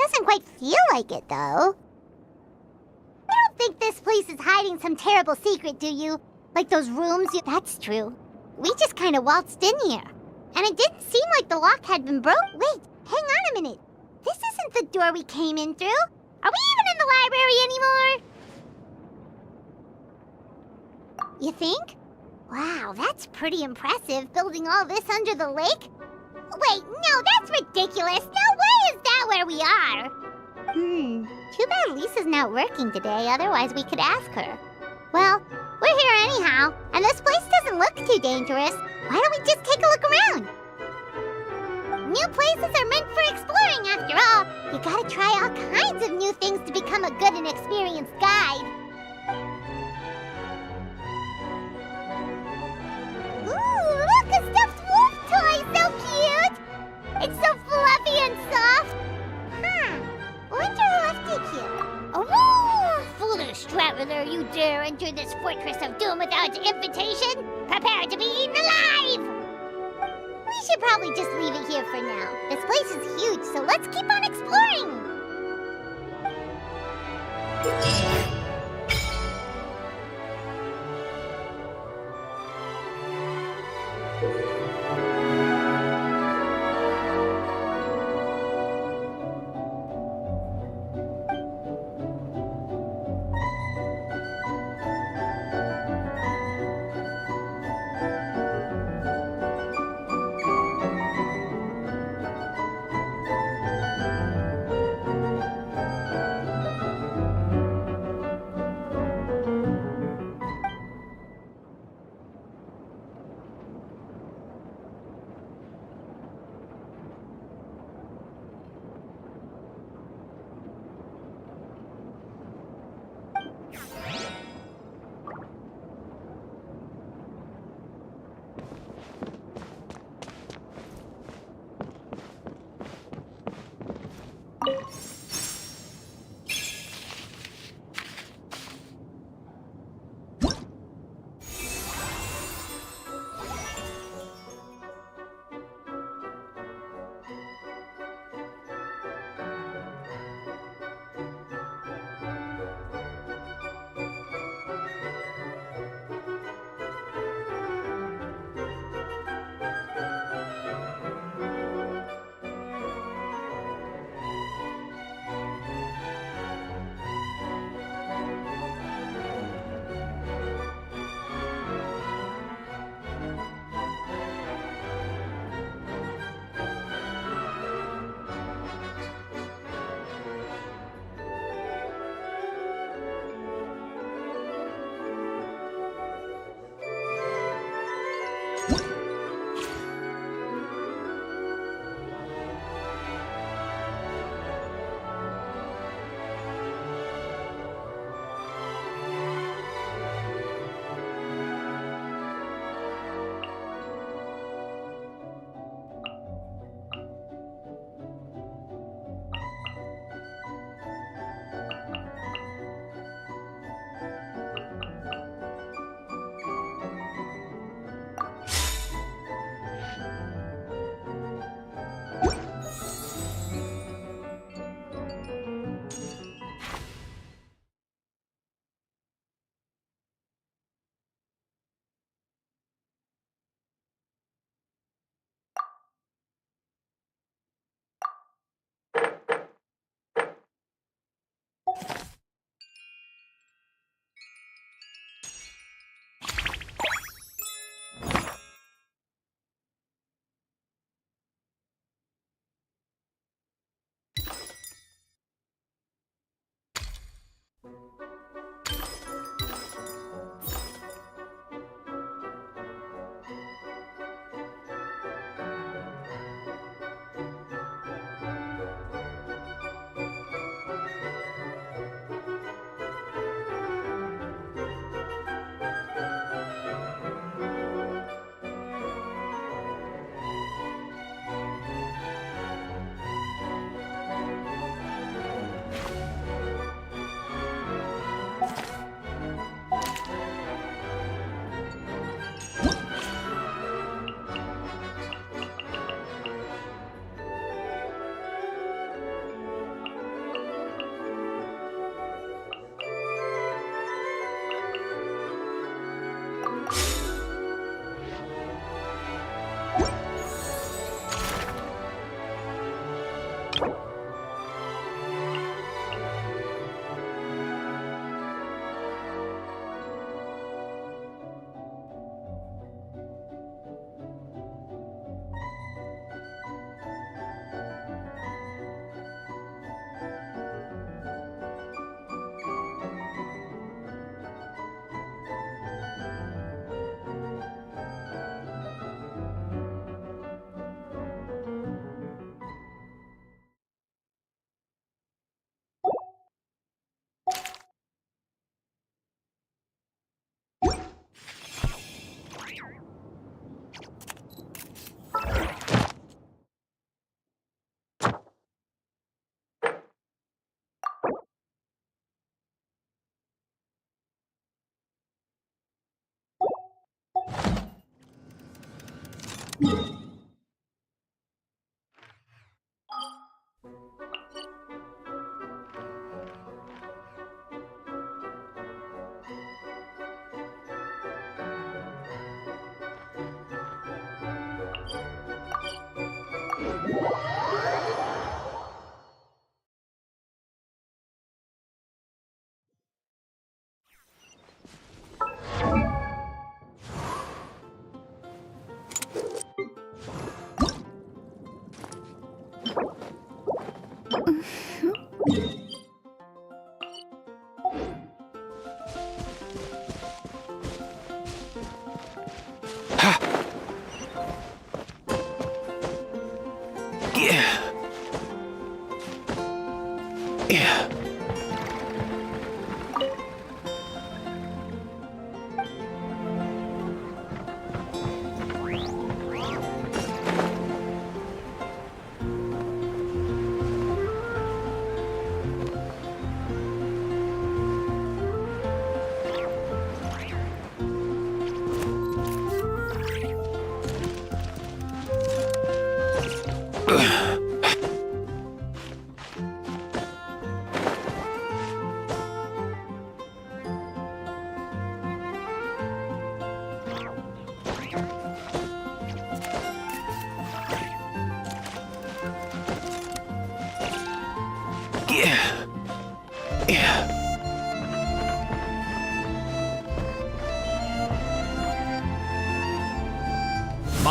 doesn't quite feel like it, though. You don't think this place is hiding some terrible secret, do you? Like those rooms you... That's true. We just kind of waltzed in here. And it didn't seem like the lock had been broke. Wait, hang on a minute. This isn't the door we came in through. Are we even in the library anymore? You think? Wow, that's pretty impressive, building all this under the lake. Wait, no, that's ridiculous. No way is that where we are. Too bad Lisa's not working today, otherwise we could ask her. Well, we're here anyhow, and this place doesn't look too dangerous. Why don't we just take a look around? New places are meant for exploring, after all. You gotta try all kinds of new things to become a good and experienced guide. Ooh, look, a stuffed wolf toy! So cute! It's so fluffy and soft. I wonder who left it here. Oh, foolish traveler, you dare enter this fortress of doom without invitation? Prepare to be eaten alive! We should probably just leave it here for now. This place is huge, so let's keep on exploring!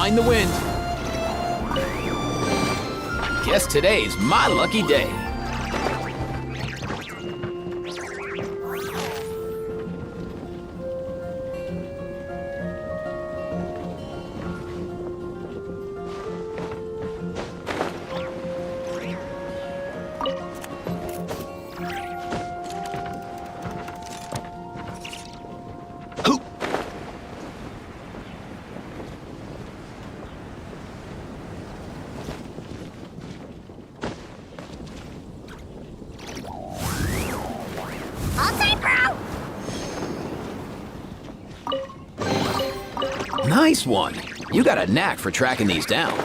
Mind the wind. Guess today's my lucky day. Nice one. You got a knack for tracking these down.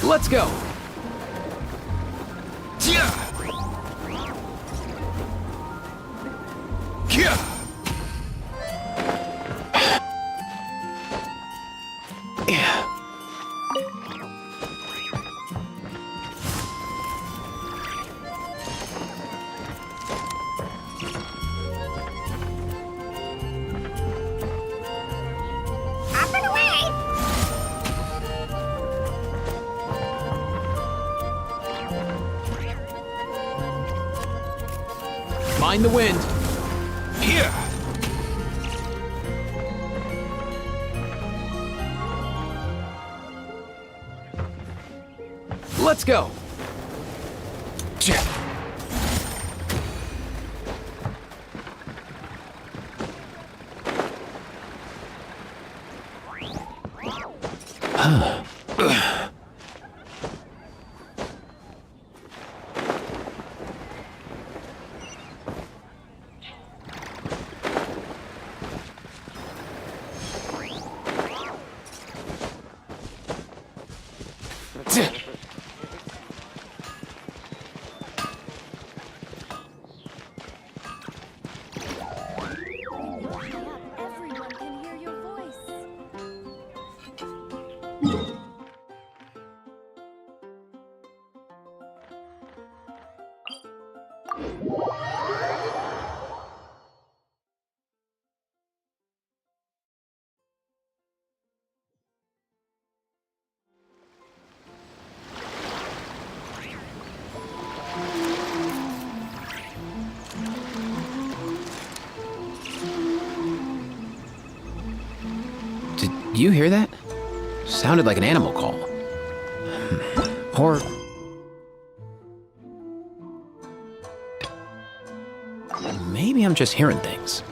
Let's go. Mind the wind. Here. Let's go. Everyone can hear your voice. Did you hear that? Sounded like an animal call. Or... maybe I'm just hearing things.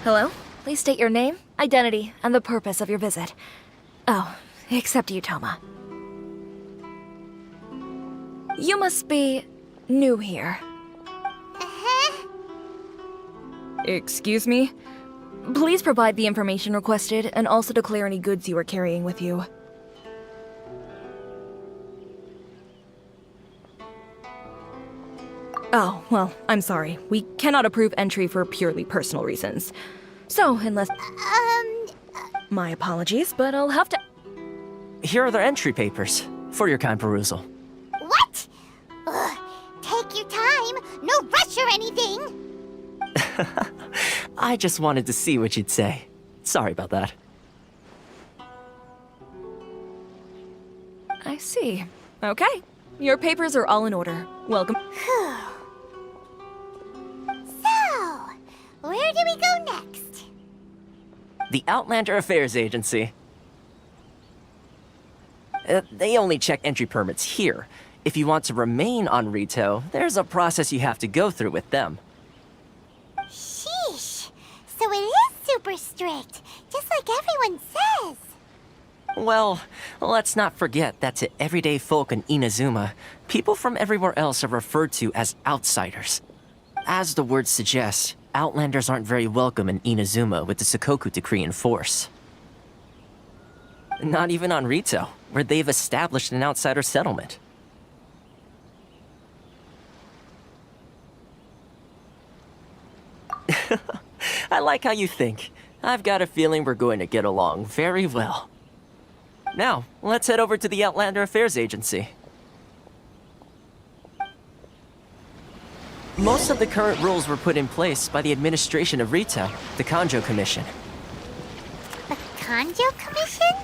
Hello? Please state your name, identity, and the purpose of your visit. Oh, except you, Toma. You must be new here. Excuse me? Please provide the information requested and also declare any goods you are carrying with you. Oh, well, I'm sorry. We cannot approve entry for purely personal reasons. So, unless... My apologies, but I'll have to... Here are their entry papers, for your kind perusal. What? Ugh, take your time. No rush or anything. I just wanted to see what you'd say. Sorry about that. I see. Okay. Your papers are all in order. Welcome. So, where do we go next? The Outlander Affairs Agency. They only check entry permits here. If you want to remain on Rito, there's a process you have to go through with them. Sheesh. So it is super strict, just like everyone says. Well, let's not forget that to everyday folk in Inazuma, people from everywhere else are referred to as outsiders. As the word suggests, Outlanders aren't very welcome in Inazuma with the Sakoku Decree in force. Not even on Rito, where they've established an outsider settlement. I like how you think. I've got a feeling we're going to get along very well. Now, let's head over to the Outlander Affairs Agency. Most of the current rules were put in place by the administration of Rito, the Kanjo Commission. The Kanjo Commission?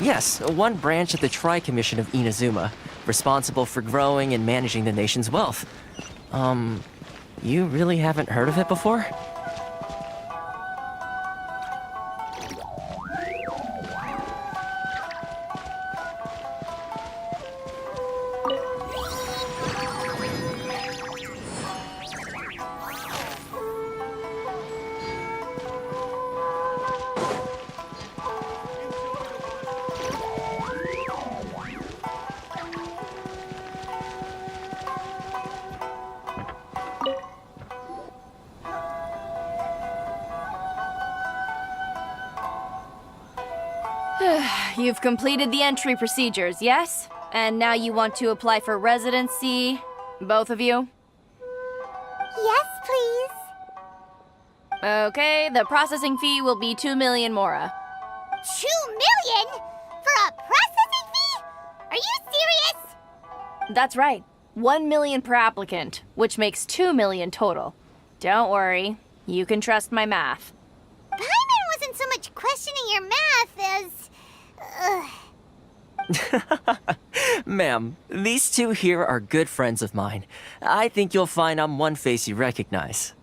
Yes, one branch of the Tri-Commission of Inazuma, responsible for growing and managing the nation's wealth. You really haven't heard of it before? You've completed the entry procedures, yes? And now you want to apply for residency? Both of you? Yes, please. Okay, the processing fee will be 2 million mora. 2 million? For a processing fee? Are you serious? That's right. 1 million per applicant, which makes 2 million total. Don't worry. You can trust my math. Paimon wasn't so much questioning your math as... Ma'am, these two here are good friends of mine. I think you'll find I'm one face you recognize.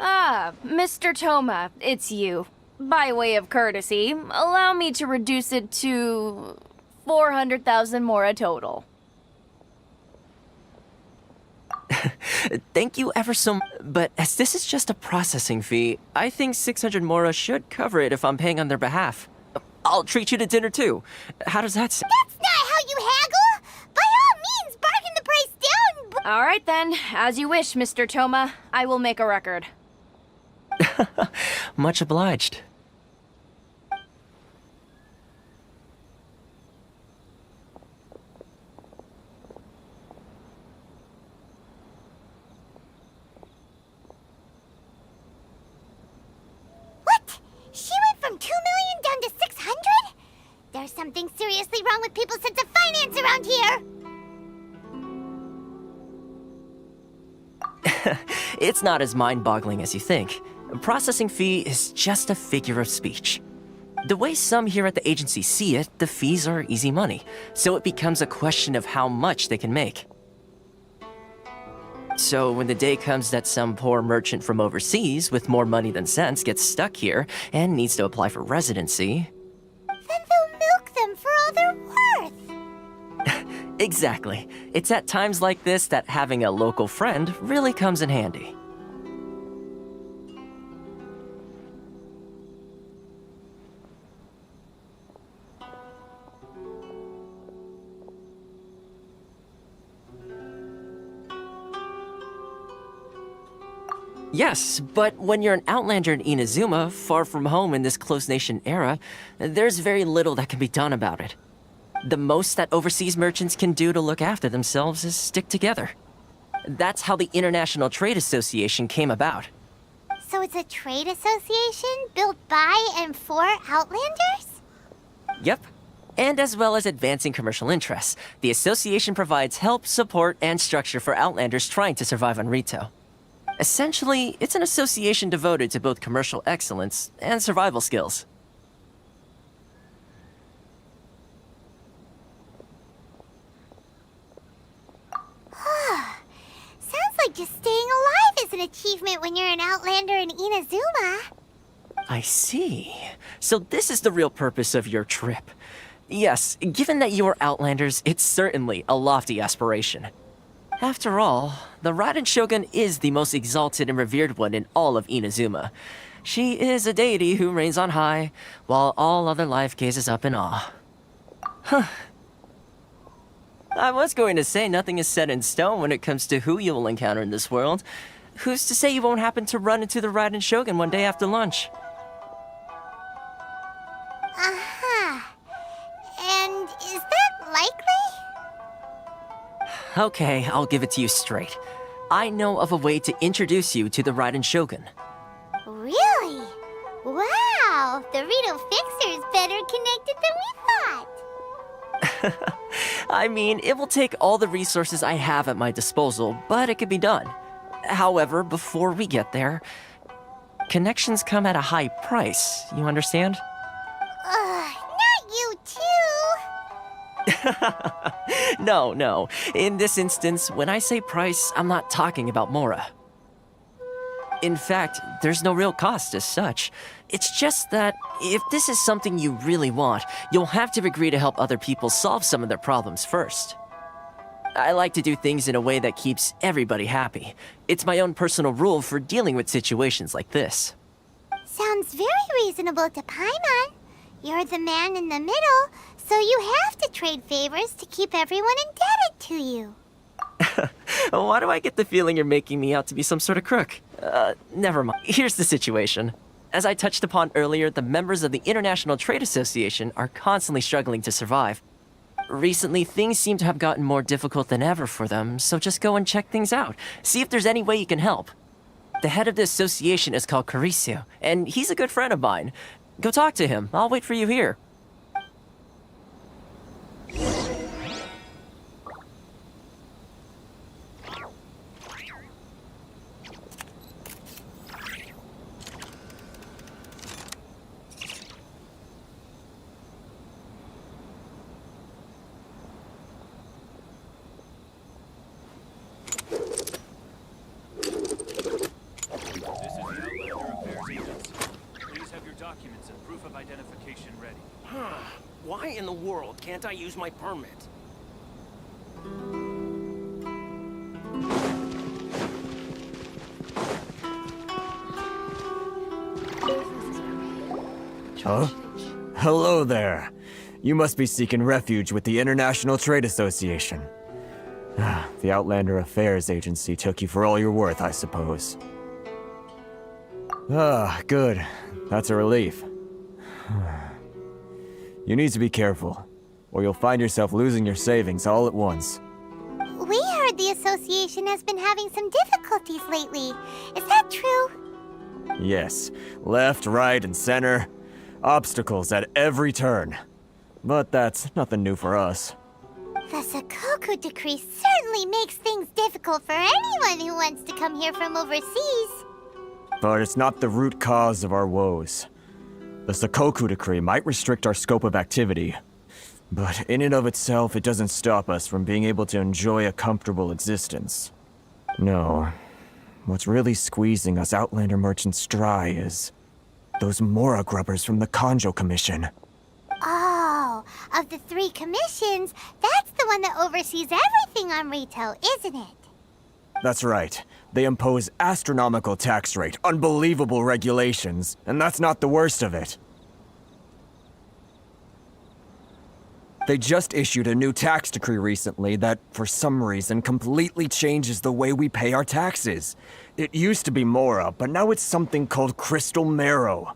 Ah, Mr. Toma, it's you. By way of courtesy, allow me to reduce it to 400,000 mora total. Thank you ever so much. But as this is just a processing fee, I think 600 mora should cover it if I'm paying on their behalf. I'll treat you to dinner too. How does that sound? That's not how you haggle! By all means, bargain the price down, but... All right then, as you wish, Mr. Toma. I will make a record. Much obliged. What? She went from 2 million down to 600? There's something seriously wrong with people's sense of finance around here! It's not as mind-boggling as you think. A processing fee is just a figure of speech. The way some here at the agency see it, the fees are easy money, so it becomes a question of how much they can make. So when the day comes that some poor merchant from overseas with more money than sense gets stuck here and needs to apply for residency... Then they'll milk them for all they're worth! Exactly. It's at times like this that having a local friend really comes in handy. Yes, but when you're an outlander in Inazuma, far from home in this closed nation era, there's very little that can be done about it. The most that overseas merchants can do to look after themselves is stick together. That's how the International Trade Association came about. So it's a trade association built by and for Outlanders? Yep. And as well as advancing commercial interests, the association provides help, support, and structure for Outlanders trying to survive on Rito. Essentially, it's an association devoted to both commercial excellence and survival skills. Sounds like just staying alive is an achievement when you're an Outlander in Inazuma. I see. So this is the real purpose of your trip. Yes, given that you are Outlanders, it's certainly a lofty aspiration. After all, the Raiden Shogun is the most exalted and revered one in all of Inazuma. She is a deity who reigns on high, while all other life gazes up in awe. Huh. I was going to say nothing is set in stone when it comes to who you will encounter in this world. Who's to say you won't happen to run into the Raiden Shogun one day after lunch? Uh-huh. And is that likely? Okay, I'll give it to you straight. I know of a way to introduce you to the Raiden Shogun. Really? Wow, the Rito Fixer's better connected than we thought. I mean, it will take all the resources I have at my disposal, but it can be done. However, before we get there, connections come at a high price, you understand? Not you too. No. In this instance, when I say price, I'm not talking about Mora. In fact, there's no real cost as such. It's just that if this is something you really want, you'll have to agree to help other people solve some of their problems first. I like to do things in a way that keeps everybody happy. It's my own personal rule for dealing with situations like this. Sounds very reasonable to Paimon. You're the man in the middle, so you have to trade favors to keep everyone indebted to you. Why do I get the feeling you're making me out to be some sort of crook? Never mind. Here's the situation. As I touched upon earlier, the members of the International Trade Association are constantly struggling to survive. Recently, things seem to have gotten more difficult than ever for them, so just go and check things out. See if there's any way you can help. The head of the association is called Caricio, and he's a good friend of mine. Go talk to him. I'll wait for you here. proof of identification ready. Why in the world can't I use my permit? Huh? Hello there. You must be seeking refuge with the International Trade Association. The Outlander Affairs Agency took you for all you're worth, I suppose. Good. That's a relief. You need to be careful, or you'll find yourself losing your savings all at once. We heard the association has been having some difficulties lately. Is that true? Yes. Left, right, and center. Obstacles at every turn. But that's nothing new for us. The Sakoku decree certainly makes things difficult for anyone who wants to come here from overseas. But it's not the root cause of our woes. The Sakoku decree might restrict our scope of activity, but in and of itself, it doesn't stop us from being able to enjoy a comfortable existence. No. What's really squeezing us Outlander merchants dry is those Mora grubbers from the Kanjo Commission. Oh, of the 3 commissions, that's the one that oversees everything on retail, isn't it? That's right. They impose astronomical tax rate, unbelievable regulations, and that's not the worst of it. They just issued a new tax decree recently that, for some reason, completely changes the way we pay our taxes. It used to be Mora, but now it's something called Crystal Marrow.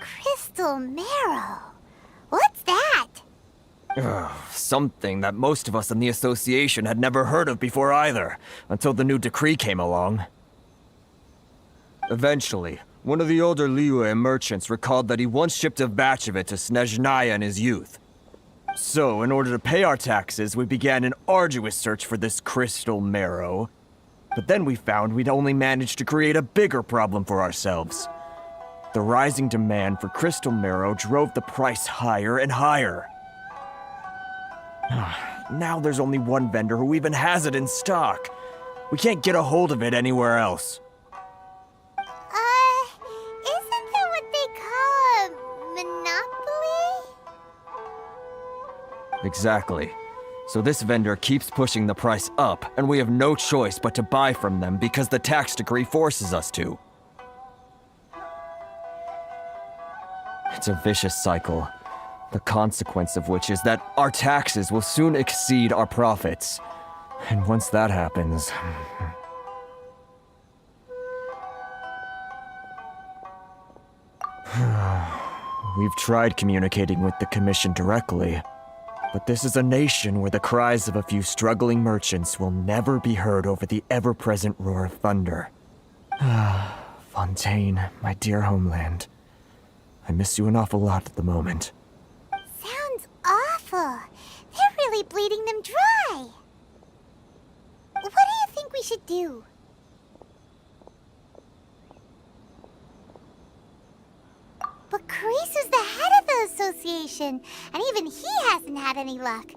Crystal Marrow? What's that? Something that most of us in the association had never heard of before either, until the new decree came along. Eventually, one of the older Liyue merchants recalled that he once shipped a batch of it to Snezhnaya in his youth. So, in order to pay our taxes, we began an arduous search for this Crystal Marrow. But then we found we'd only managed to create a bigger problem for ourselves. The rising demand for Crystal Marrow drove the price higher and higher. Now there's only one vendor who even has it in stock. We can't get a hold of it anywhere else. Isn't that what they call a monopoly? Exactly. So this vendor keeps pushing the price up, and we have no choice but to buy from them because the tax decree forces us to. It's a vicious cycle. The consequence of which is that our taxes will soon exceed our profits. And once that happens... We've tried communicating with the Commission directly, but this is a nation where the cries of a few struggling merchants will never be heard over the ever-present roar of thunder. Fontaine, my dear homeland. I miss you an awful lot at the moment. Sounds awful. They're really bleeding them dry. What do you think we should do? But Karisu's the head of the association, and even he hasn't had any luck.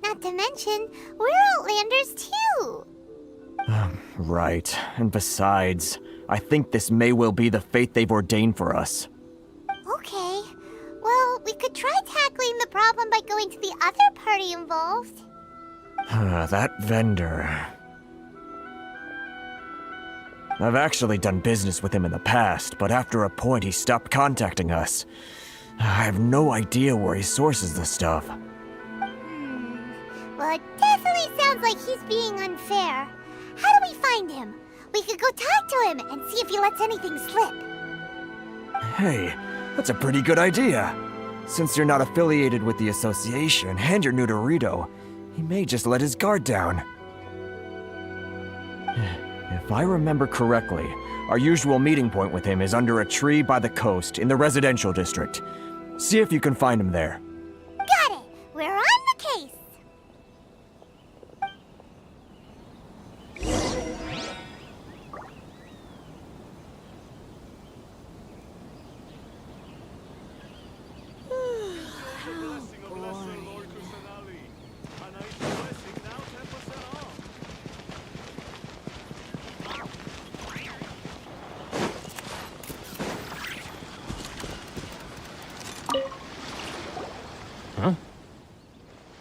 Not to mention, we're Outlanders too. Right. And besides, I think this may well be the fate they've ordained for us. Okay. Well, we could try tackling the problem by going to the other party involved. That vendor... I've actually done business with him in the past, but after a point he stopped contacting us. I have no idea where he sources the stuff. Well, it definitely sounds like he's being unfair. How do we find him? We could go talk to him and see if he lets anything slip. Hey, that's a pretty good idea. Since you're not affiliated with the association and you're new to Rito, he may just let his guard down. If I remember correctly, our usual meeting point with him is under a tree by the coast in the residential district. See if you can find him there. Got it! We're on the case!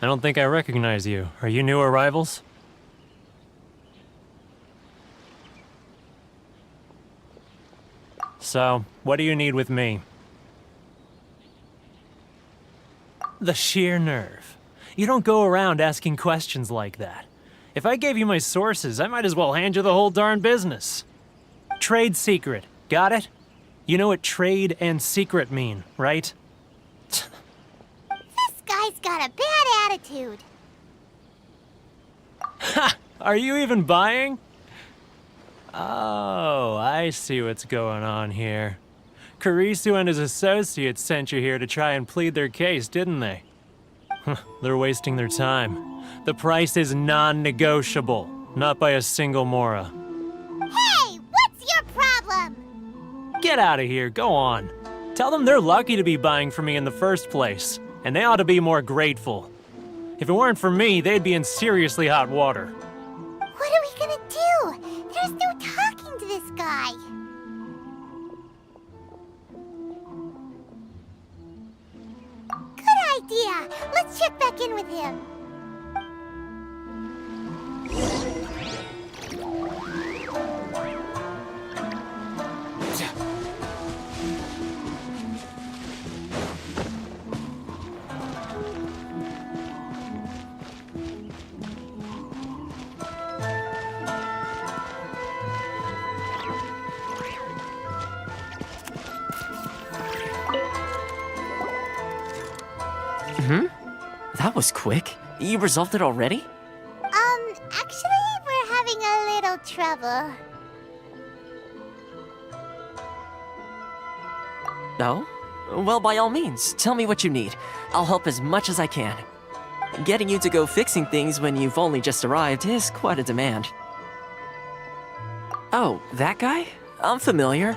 I don't think I recognize you. Are you new arrivals? So, what do you need with me? The sheer nerve. You don't go around asking questions like that. If I gave you my sources, I might as well hand you the whole darn business. Trade secret. Got it? You know what trade and secret mean, right? This guy's got a bad attitude. Ha! Are you even buying? Oh, I see what's going on here. Kurisu and his associates sent you here to try and plead their case, didn't they? They're wasting their time. The price is non-negotiable, not by a single Mora. Hey, what's your problem? Get out of here, go on. Tell them they're lucky to be buying from me in the first place, and they ought to be more grateful. If it weren't for me, they'd be in seriously hot water. What are we gonna do? There's no talking to this guy. Good idea. Let's check back in with him. That was quick. You resolved it already? Actually, we're having a little trouble. No? Well, by all means, tell me what you need. I'll help as much as I can. Getting you to go fixing things when you've only just arrived is quite a demand. Oh, that guy? I'm familiar.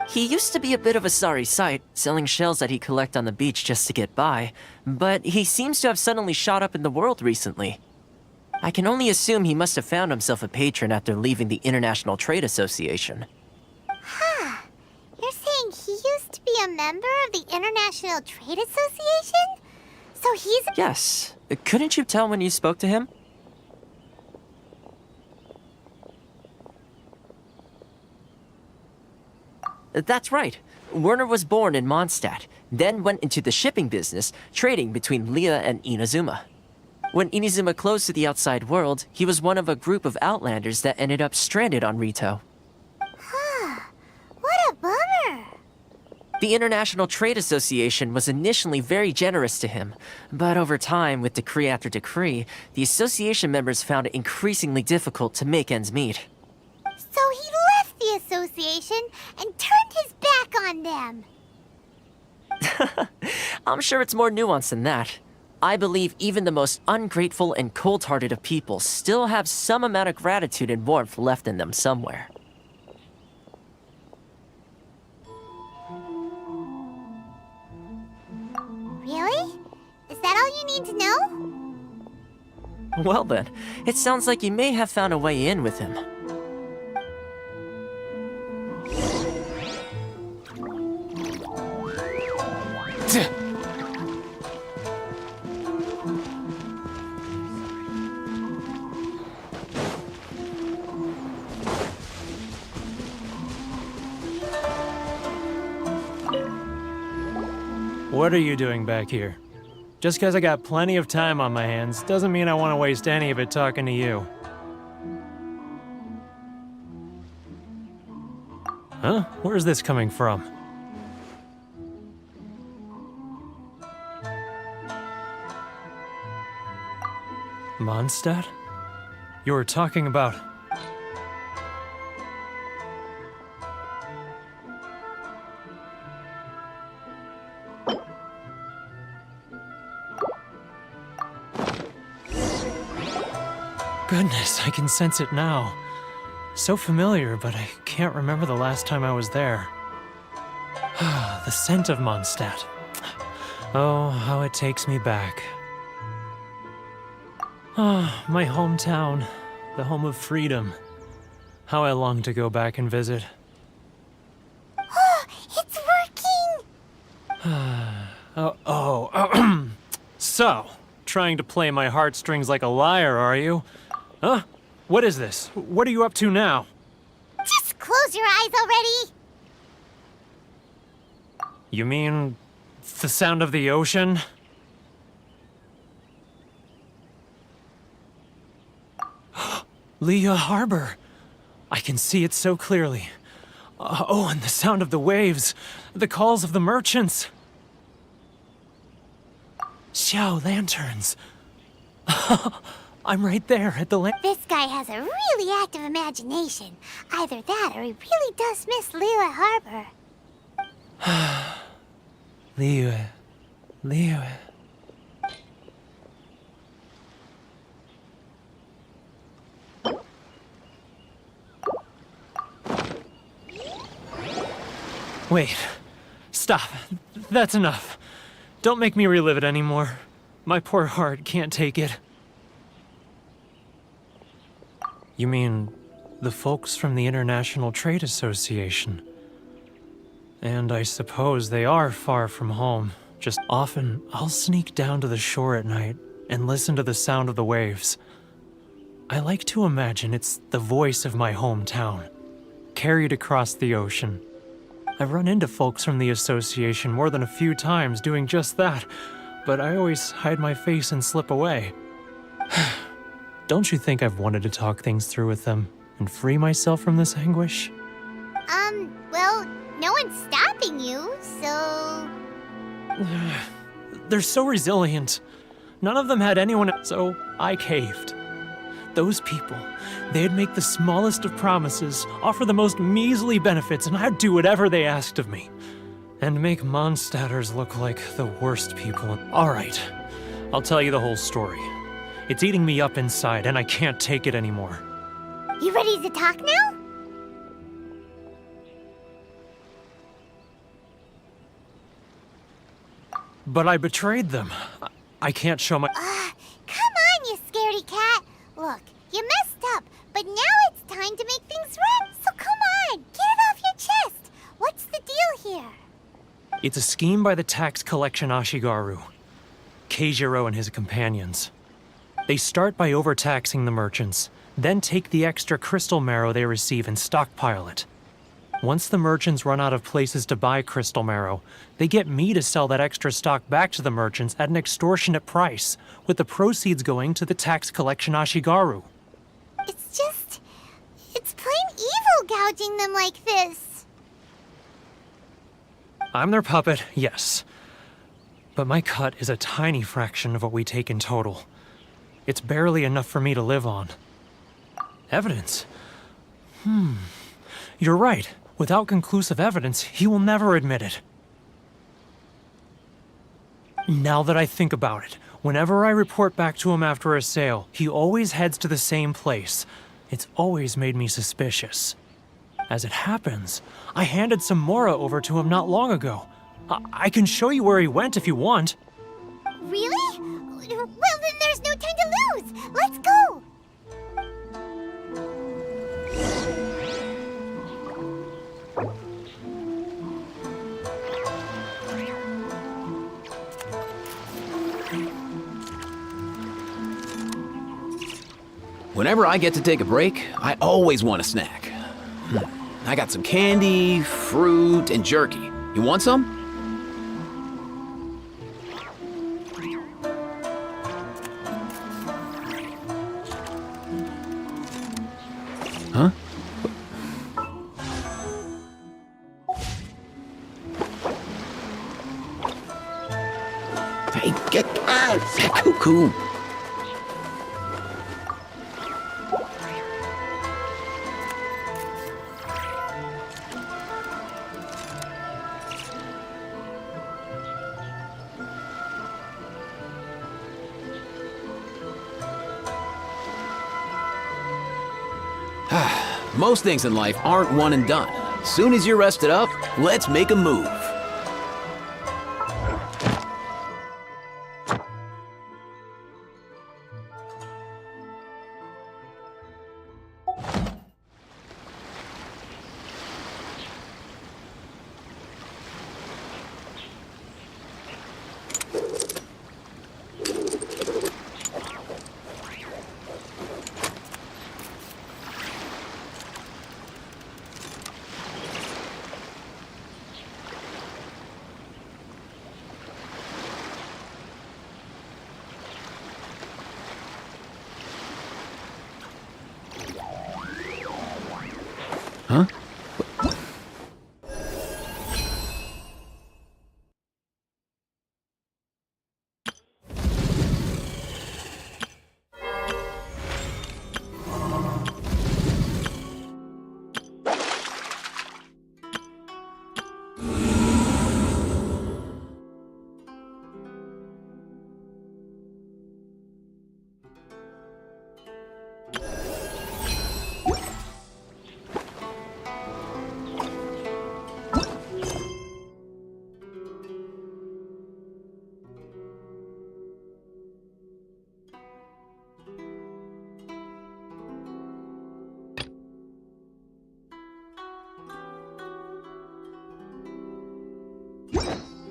He used to be a bit of a sorry sight, selling shells that he collect on the beach just to get by, but he seems to have suddenly shot up in the world recently. I can only assume he must have found himself a patron after leaving the International Trade Association. Huh. You're saying he used to be a member of the International Trade Association? So he's... Yes. Couldn't you tell when you spoke to him? That's right. Werner was born in Mondstadt, then went into the shipping business, trading between Leah and Inazuma. When Inazuma closed to the outside world, he was one of a group of outlanders that ended up stranded on Rito. What a bummer. The International Trade Association was initially very generous to him, but over time, with decree after decree, the association members found it increasingly difficult to make ends meet. So he left the association and turned his back on them. I'm sure it's more nuanced than that. I believe even the most ungrateful and cold-hearted of people still have some amount of gratitude and warmth left in them somewhere. Really? Is that all you need to know? Well then, it sounds like you may have found a way in with him. What are you doing back here? Just because I got plenty of time on my hands doesn't mean I want to waste any of it talking to you. Huh? Where's this coming from? Mondstadt? You were talking about... Goodness, I can sense it now. So familiar, but I can't remember the last time I was there. The scent of Mondstadt. Oh, how it takes me back. Ah, my hometown, the home of freedom. How I long to go back and visit. It's working! So, trying to play my heartstrings like a liar, are you? Huh? What is this? What are you up to now? Just close your eyes already! You mean the sound of the ocean? Leah Harbor. I can see it so clearly. Oh, and the sound of the waves. The calls of the merchants. Xiao lanterns. I'm right there at the This guy has a really active imagination. Either that or he really does miss Liyue Harbor. Liyue. Wait. Stop. That's enough. Don't make me relive it anymore. My poor heart can't take it. You mean the folks from the International Trade Association? And I suppose they are far from home. Just often, I'll sneak down to the shore at night and listen to the sound of the waves. I like to imagine it's the voice of my hometown, carried across the ocean. I've run into folks from the association more than a few times doing just that, but I always hide my face and slip away. Don't you think I've wanted to talk things through with them and free myself from this anguish? Well, no one's stopping you, so... They're so resilient. None of them had anyone, so I caved. Those people, they'd make the smallest of promises, offer the most measly benefits, and I'd do whatever they asked of me. And make Mondstadters look like the worst people. All right, I'll tell you the whole story. It's eating me up inside, and I can't take it anymore. You ready to talk now? But I betrayed them. I can't show my... Come on, you scaredy cat. Look, you messed up, but now it's time to make things right. So come on, get it off your chest. What's the deal here? It's a scheme by the tax collection Ashigaru, Keijiro and his companions. They start by overtaxing the merchants, then take the extra crystal marrow they receive and stockpile it. Once the merchants run out of places to buy crystal marrow, they get me to sell that extra stock back to the merchants at an extortionate price, with the proceeds going to the tax collection Ashigaru. It's plain evil gouging them like this. I'm their puppet, yes. But my cut is a tiny fraction of what we take in total. It's barely enough for me to live on. Evidence? You're right. Without conclusive evidence, he will never admit it. Now that I think about it, whenever I report back to him after a sale, he always heads to the same place. It's always made me suspicious. As it happens, I handed some Mora over to him not long ago. I can show you where he went if you want. Really? Well, then there's no time to lose. Let's go. Whenever I get to take a break, I always want a snack. I got some candy, fruit, and jerky. You want some? Huh? Hey, get out! Cuckoo! Most things in life aren't one and done. Soon as you're rested up, let's make a move.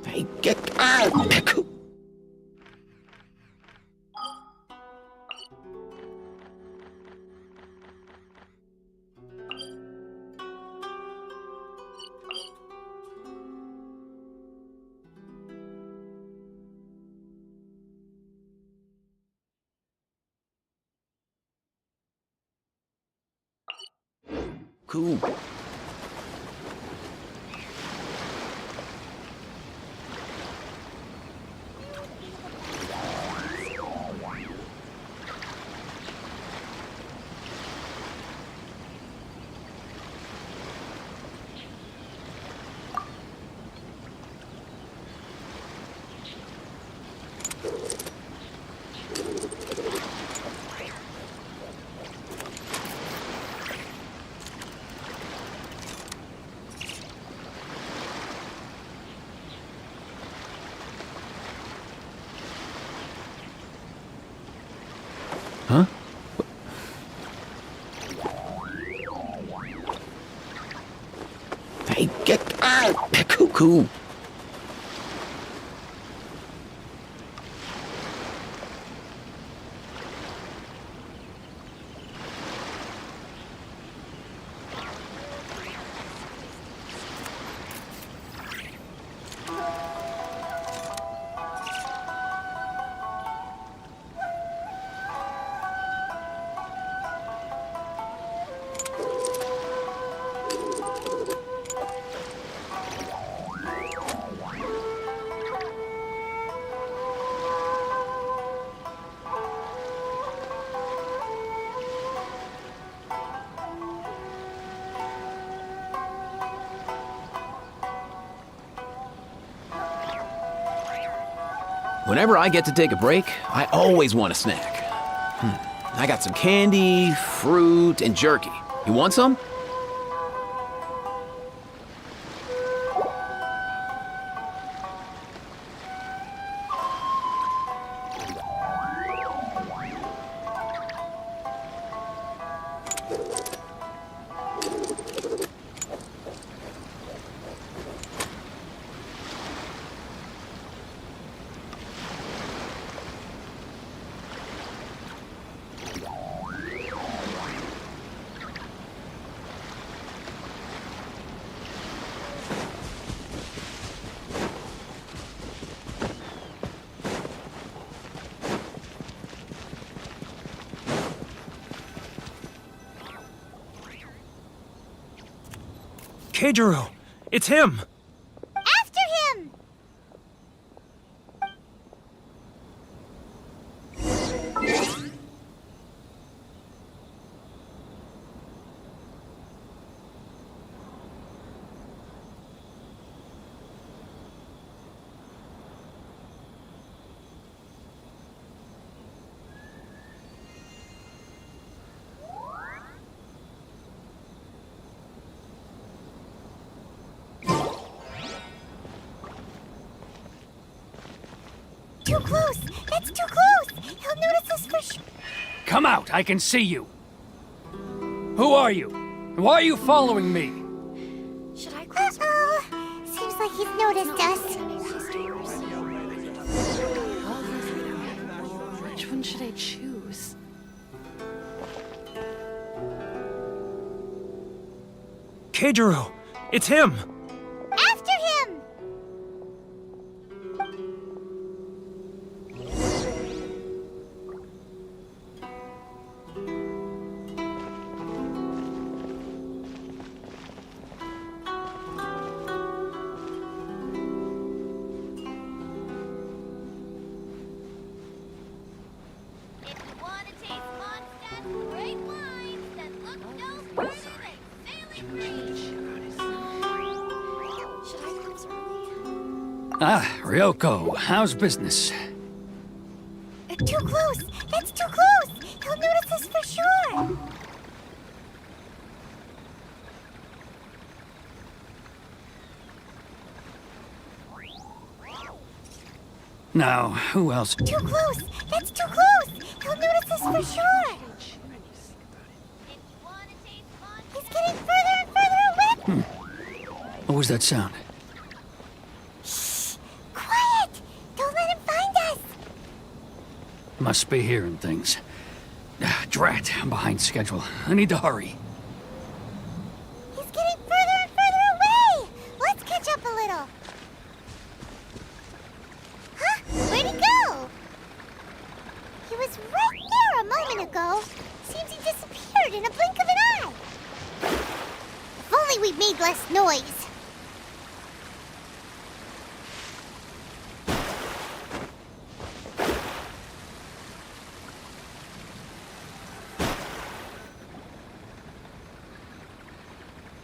Hey, get out! Cool. Huh? Hey, get out! Cuckoo! Whenever I get to take a break, I always want a snack. I got some candy, fruit, and jerky. You want some? Keijiro! It's him! After him! Too close! That's too close! He'll notice us for sure. Come out, I can see you. Who are you? Why are you following me? Should I close? Oh, seems like he's noticed us. Which one should I choose? Keijiro! It's him! After him! If you want to taste Mondstadt's great wines that look no further than sailing green. Should I close early? Ah, Ryoko, how's business? Too close! That's too close! He'll notice us for sure! Now, who else? Too close! That's too close! He'll notice us for sure! He's getting further and further away! What was that sound? Shh! Must be hearing things. Drat, I'm behind schedule. I need to hurry. He's getting further and further away! Let's catch up a little. Huh? Where'd he go? He was right there a moment ago. Seems he disappeared in a blink of an eye. If only we'd made less noise.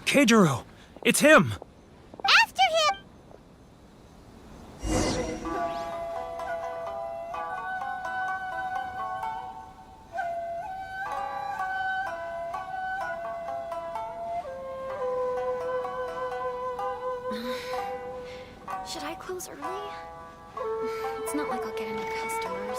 Keijiro! It's him! After him! Should I close early? It's not like I'll get any customers.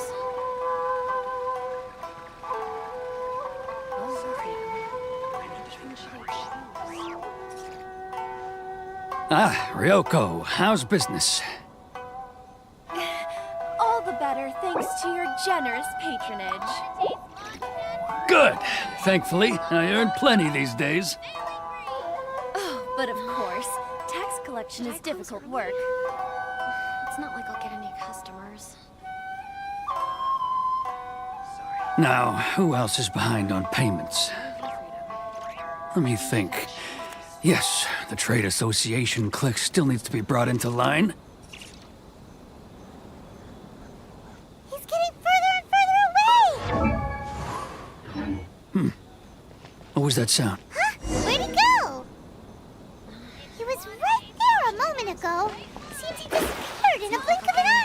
Ah, Ryoko, how's business? All the better thanks to your generous patronage. Good! Thankfully, I earn plenty these days. Oh, but of course, tax collection is difficult work. It's not like I'll get any customers. Now, who else is behind on payments? Let me think. Yes, the Trade Association clique still needs to be brought into line. He's getting further and further away! What was that sound? Huh? Where'd he go? He was right there a moment ago. Seems he disappeared in a blink of an eye.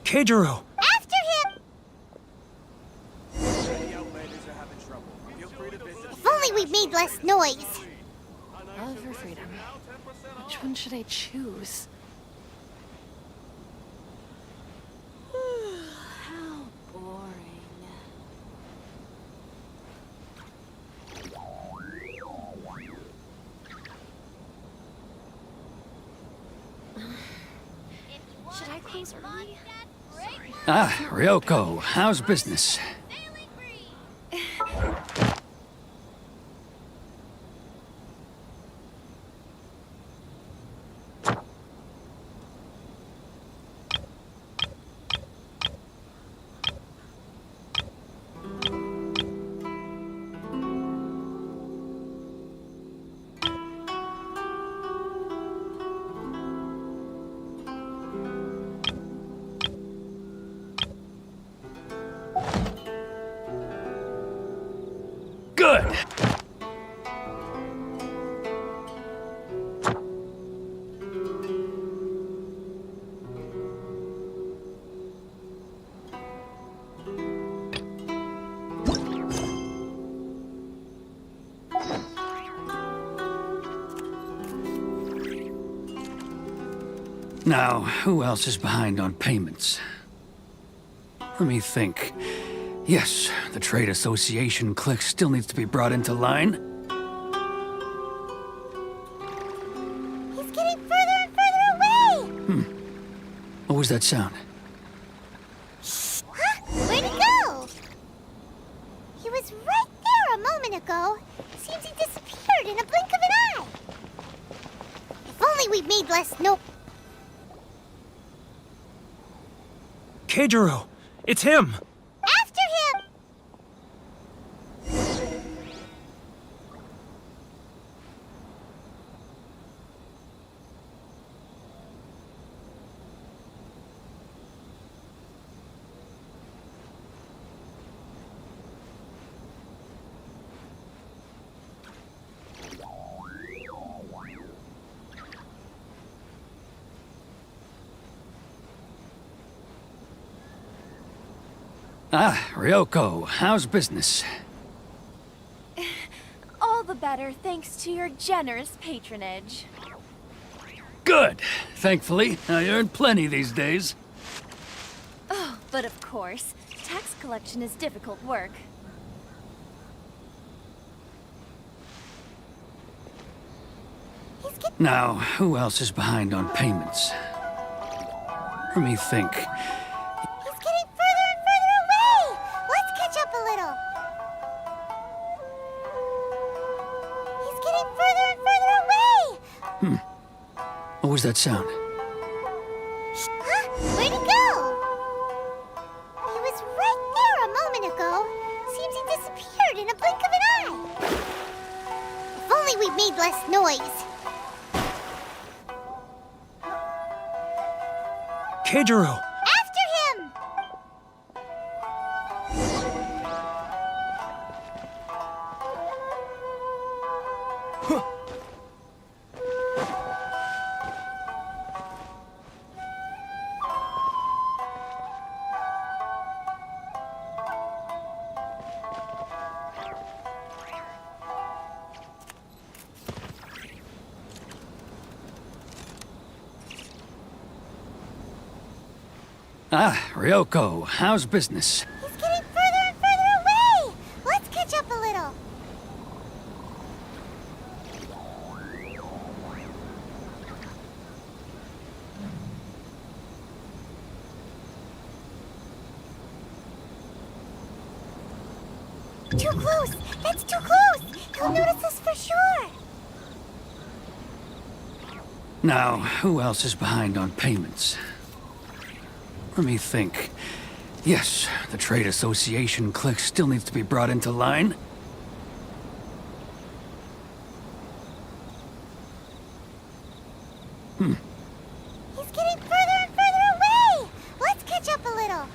Keijiro! After him! If only we'd made less noise. Love or freedom? Which one should I choose? How boring. Should I close early? Ah, Ryoko, how's business? Good! Now, who else is behind on payments? Let me think. Yes, the Trade Association clique still needs to be brought into line. He's getting further and further away! What was that sound? Huh? Where'd he go? He was right there a moment ago. Seems he disappeared in a blink of an eye. If only we'd made less noise. Keijiro! It's him! After him! Ah, Ryoko, how's business? All the better thanks to your generous patronage. Good! Thankfully, I earn plenty these days. Oh, but of course, tax collection is difficult work. Now, who else is behind on payments? Let me think. He's getting further and further away! Let's catch up a little. He's getting further and further away! What was that sound? Huh? Where'd he go? He was right there a moment ago. Seems he disappeared in a blink of an eye. If only we'd made less noise. Keijiro! After him! Ah, Ryoko, how's business? He's getting further and further away! Let's catch up a little. Too close! That's too close! He'll notice us for sure! Now, who else is behind on payments? Let me think. Yes, the Trade Association clique still needs to be brought into line. He's getting further and further away! Let's catch up a little.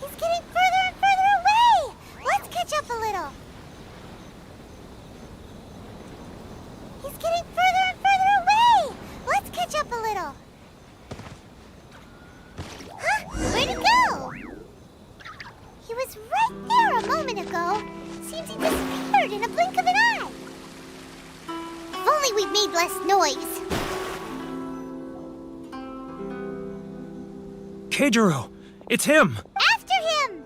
He's getting further and further away! Let's catch up a little. He's getting further and further away! Let's catch up a little. Huh? Where'd he go? He was right there a moment ago. Seems he disappeared in a blink of an eye. If only we'd made less noise. Keijiro! It's him! After him!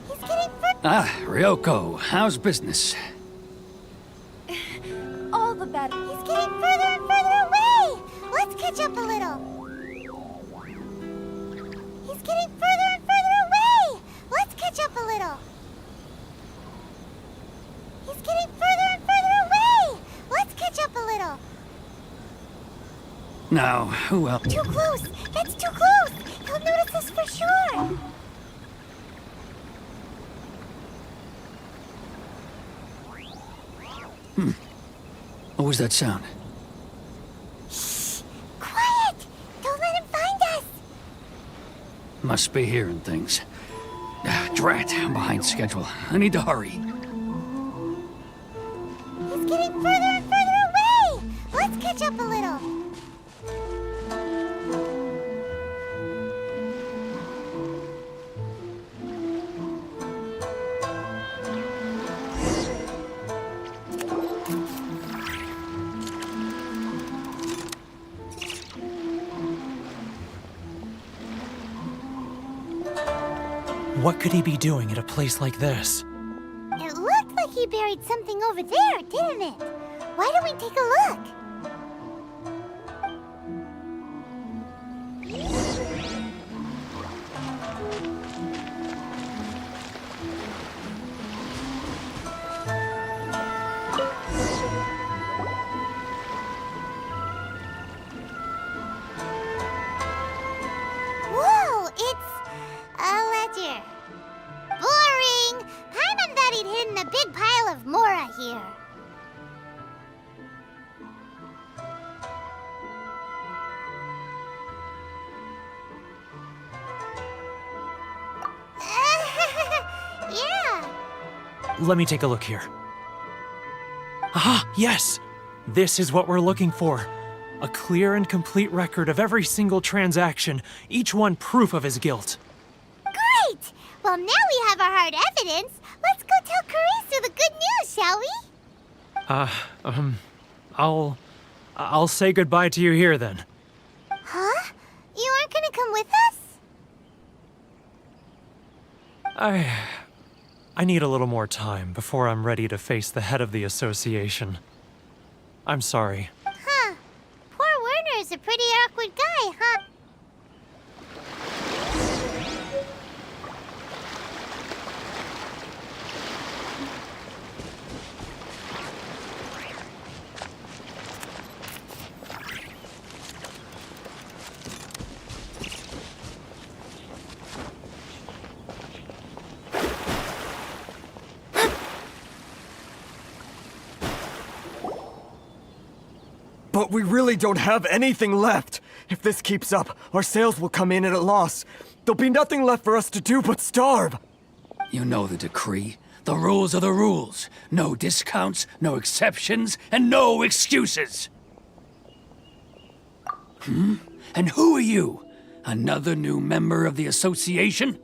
He's getting Ah, Ryoko, how's business? All the better. He's getting further and further away! Let's catch up a little. He's getting further and further away! Let's catch up a little. He's getting further and further away! Let's catch up a little. Now, who else? Too close! That's too close! He'll notice us for sure! What was that sound? Shh! Quiet! Don't let him find us! Must be hearing things. Ah, drat, I'm behind schedule. I need to hurry. He's getting further and further away! Let's catch up a little. What could he be doing at a place like this? It looked like he buried something over there, didn't it? Why don't we take a look? Whoa, it's a ledger. Boring! Paimon thought he'd hidden a big pile of Mora here. Yeah. Let me take a look here. Ah, yes! This is what we're looking for. A clear and complete record of every single transaction, each one proof of his guilt. Great! Well, now we have our hard evidence. Let's go tell Karisu the good news, shall we? I'll say goodbye to you here then. Huh? You aren't gonna come with us? I need a little more time before I'm ready to face the head of the association. I'm sorry. Huh. Poor Werner's a pretty awkward guy, huh? But we really don't have anything left. If this keeps up, our sales will come in at a loss. There'll be nothing left for us to do but starve. You know the decree. The rules are the rules. No discounts, no exceptions, and no excuses. And who are you? Another new member of the association?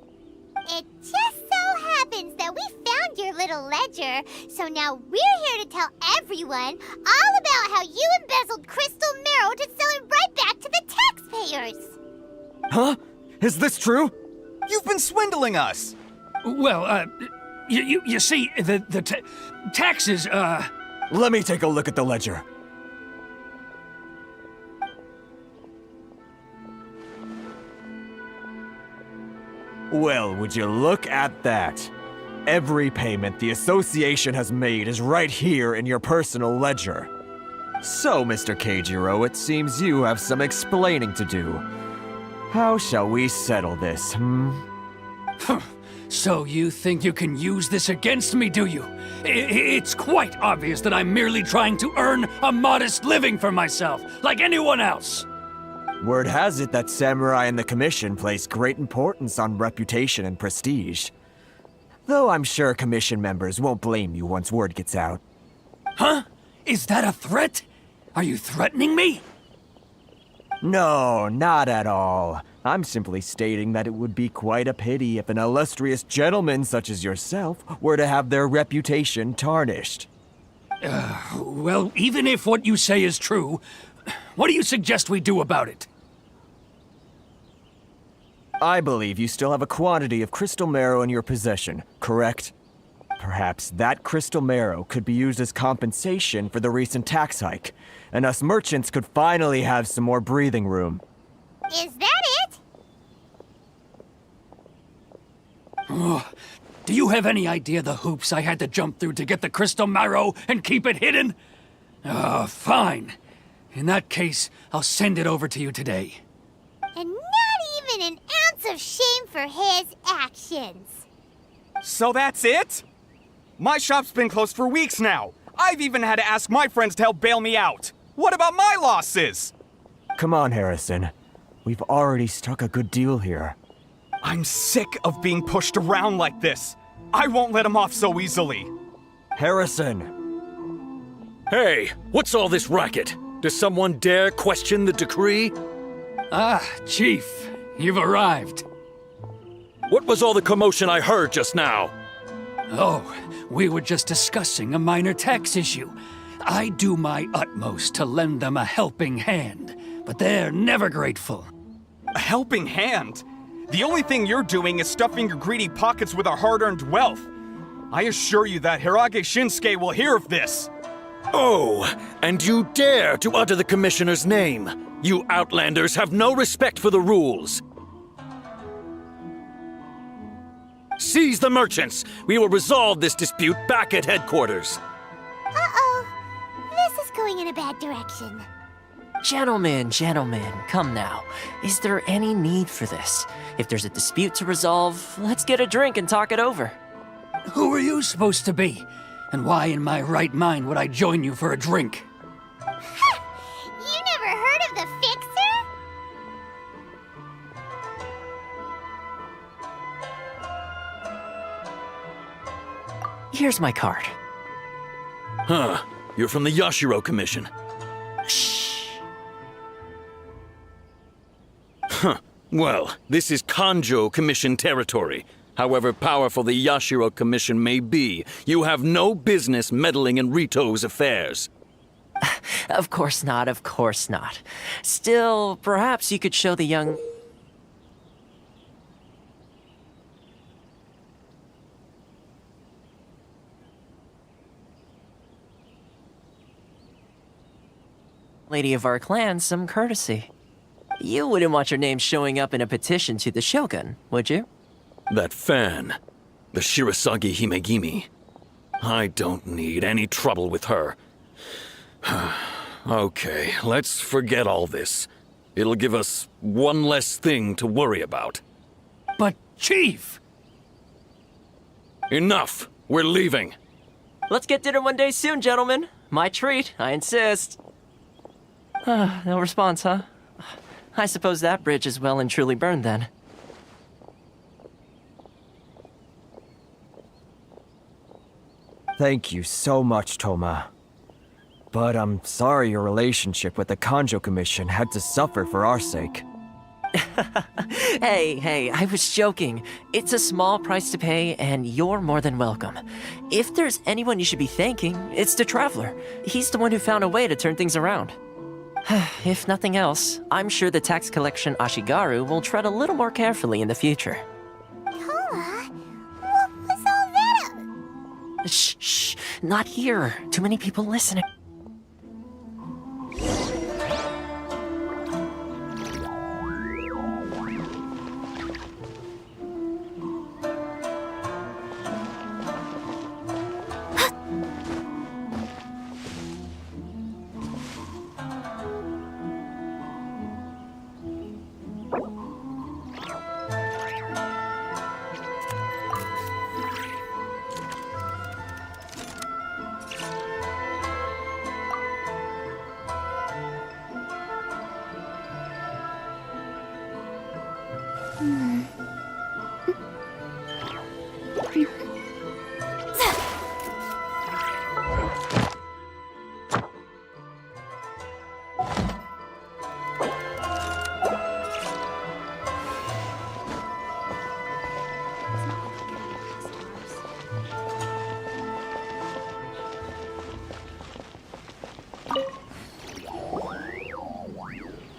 It just so happens that we found your little ledger, so now we're here to tell everyone all about how you embezzled crystal marrow to sell it right back to the taxpayers. Huh? Is this true? You've been swindling us! Well, you see, the taxes, Let me take a look at the ledger. Well, would you look at that? Every payment the association has made is right here in your personal ledger. So, Mr. Keijiro, it seems you have some explaining to do. How shall we settle this, So you think you can use this against me, do you? It's quite obvious that I'm merely trying to earn a modest living for myself, like anyone else. Word has it that samurai and the commission place great importance on reputation and prestige. Though I'm sure commission members won't blame you once word gets out. Huh? Is that a threat? Are you threatening me? No, not at all. I'm simply stating that it would be quite a pity if an illustrious gentleman such as yourself were to have their reputation tarnished. Well, even if what you say is true, what do you suggest we do about it? I believe you still have a quantity of crystal marrow in your possession, correct? Perhaps that crystal marrow could be used as compensation for the recent tax hike, and us merchants could finally have some more breathing room. Is that it? Do you have any idea the hoops I had to jump through to get the crystal marrow and keep it hidden? Fine. In that case, I'll send it over to you today. And not even an ounce of shame for his actions. So that's it? My shop's been closed for weeks now. I've even had to ask my friends to help bail me out. What about my losses? Come on, Harrison. We've already struck a good deal here. I'm sick of being pushed around like this. I won't let him off so easily. Harrison! Hey, what's all this racket? Does someone dare question the decree? Chief, you've arrived. What was all the commotion I heard just now? Oh, we were just discussing a minor tax issue. I do my utmost to lend them a helping hand, but they're never grateful. A helping hand? The only thing you're doing is stuffing your greedy pockets with our hard-earned wealth. I assure you that Hirage Shinsuke will hear of this. Oh, and you dare to utter the Commissioner's name. You Outlanders have no respect for the rules. Seize the merchants. We will resolve this dispute back at headquarters. Uh-oh. This is going in a bad direction. Gentlemen, come now. Is there any need for this? If there's a dispute to resolve, let's get a drink and talk it over. Who are you supposed to be? And why in my right mind would I join you for a drink? You never heard of the Fixer? Here's my card. Huh. You're from the Yashiro Commission. Shh. Well, this is Kanjo Commission territory. However powerful the Yashiro Commission may be, you have no business meddling in Rito's affairs. Of course not, of course not. Still, perhaps you could show the young... lady of our clan some courtesy. You wouldn't want your name showing up in a petition to the Shogun, would you? That fan, the Shirasagi Himegimi. I don't need any trouble with her. Okay, let's forget all this. It'll give us one less thing to worry about. But, Chief! Enough! We're leaving! Let's get dinner one day soon, gentlemen. My treat, I insist. No response, huh? I suppose that bridge is well and truly burned then. Thank you so much, Toma. But I'm sorry your relationship with the Kanjo Commission had to suffer for our sake. Hey, I was joking. It's a small price to pay, and you're more than welcome. If there's anyone you should be thanking, it's the Traveler. He's the one who found a way to turn things around. If nothing else, I'm sure the tax collection Ashigaru will tread a little more carefully in the future. Toma? What was all that? Shh, not here. Too many people listening.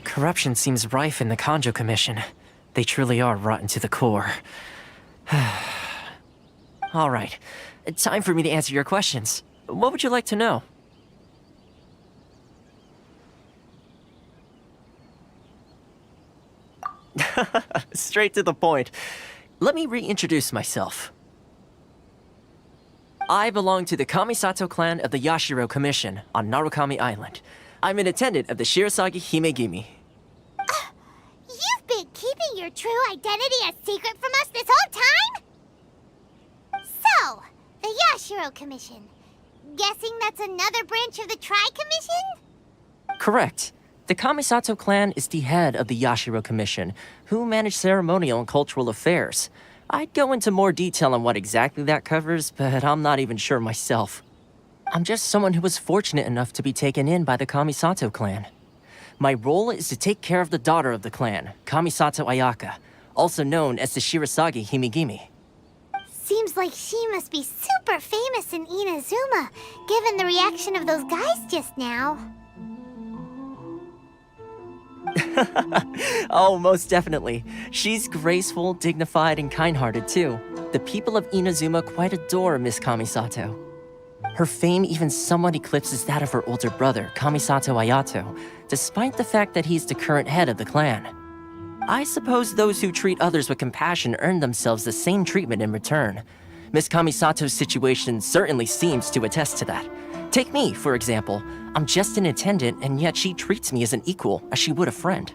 Corruption seems rife in the Kanjo Commission. They truly are rotten to the core. All right, time for me to answer your questions. What would you like to know? Straight to the point. Let me reintroduce myself. I belong to the Kamisato clan of the Yashiro Commission on Narukami Island. I'm an attendant of the Shirasagi Himegimi. You've been keeping your true identity a secret from us this whole time? So, the Yashiro Commission. Guessing that's another branch of the Tri-Commission? Correct. The Kamisato clan is the head of the Yashiro Commission, who manage ceremonial and cultural affairs. I'd go into more detail on what exactly that covers, but I'm not even sure myself. I'm just someone who was fortunate enough to be taken in by the Kamisato clan. My role is to take care of the daughter of the clan, Kamisato Ayaka, also known as the Shirasagi Himegimi. Seems like she must be super famous in Inazuma, given the reaction of those guys just now. Oh, most definitely. She's graceful, dignified, and kind-hearted too. The people of Inazuma quite adore Miss Kamisato. Her fame even somewhat eclipses that of her older brother, Kamisato Ayato, despite the fact that he's the current head of the clan. I suppose those who treat others with compassion earn themselves the same treatment in return. Miss Kamisato's situation certainly seems to attest to that. Take me, for example. I'm just an attendant, and yet she treats me as an equal, as she would a friend.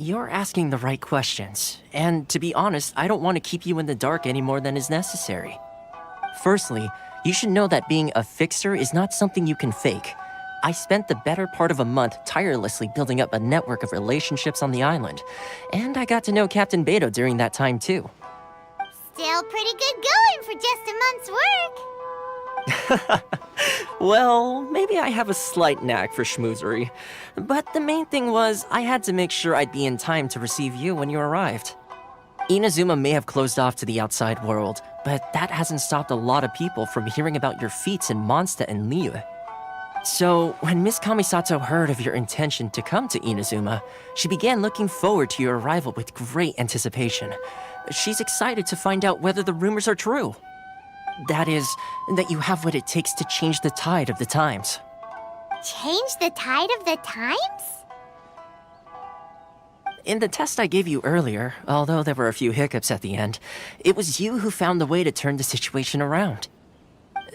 You're asking the right questions, and to be honest, I don't want to keep you in the dark any more than is necessary. Firstly, you should know that being a fixer is not something you can fake. I spent the better part of a month tirelessly building up a network of relationships on the island, and I got to know Captain Beto during that time too. Still pretty good going for just a month's work. Well, maybe I have a slight knack for schmoozery, but the main thing was I had to make sure I'd be in time to receive you when you arrived. Inazuma may have closed off to the outside world, but that hasn't stopped a lot of people from hearing about your feats in Mondstadt and Liyue. So, when Miss Kamisato heard of your intention to come to Inazuma, she began looking forward to your arrival with great anticipation. She's excited to find out whether the rumors are true. That is, that you have what it takes to change the tide of the times. Change the tide of the times? In the test I gave you earlier, although there were a few hiccups at the end, it was you who found the way to turn the situation around.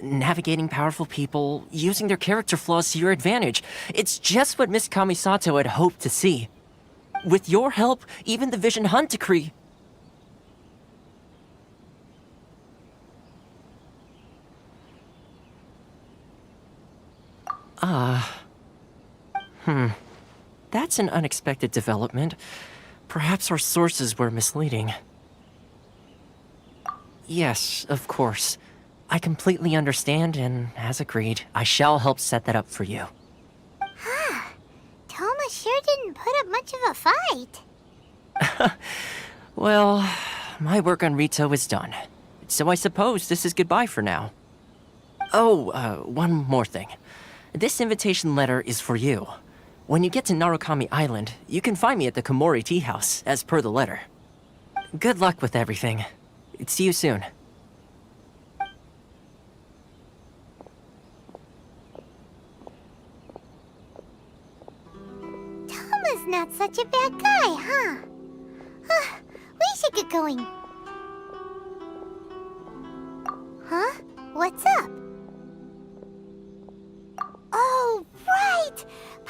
Navigating powerful people, using their character flaws to your advantage. It's just what Miss Kamisato had hoped to see. With your help, even the Vision Hunt decree... That's an unexpected development. Perhaps our sources were misleading. Yes, of course. I completely understand, and as agreed, I shall help set that up for you. Toma sure didn't put up much of a fight. Well, my work on Rito is done. So I suppose this is goodbye for now. Oh, one more thing. This invitation letter is for you. When you get to Narukami Island, you can find me at the Komori Tea House, as per the letter. Good luck with everything. See you soon. Toma's not such a bad guy, huh? We should get going. Huh? What's up? Oh, right!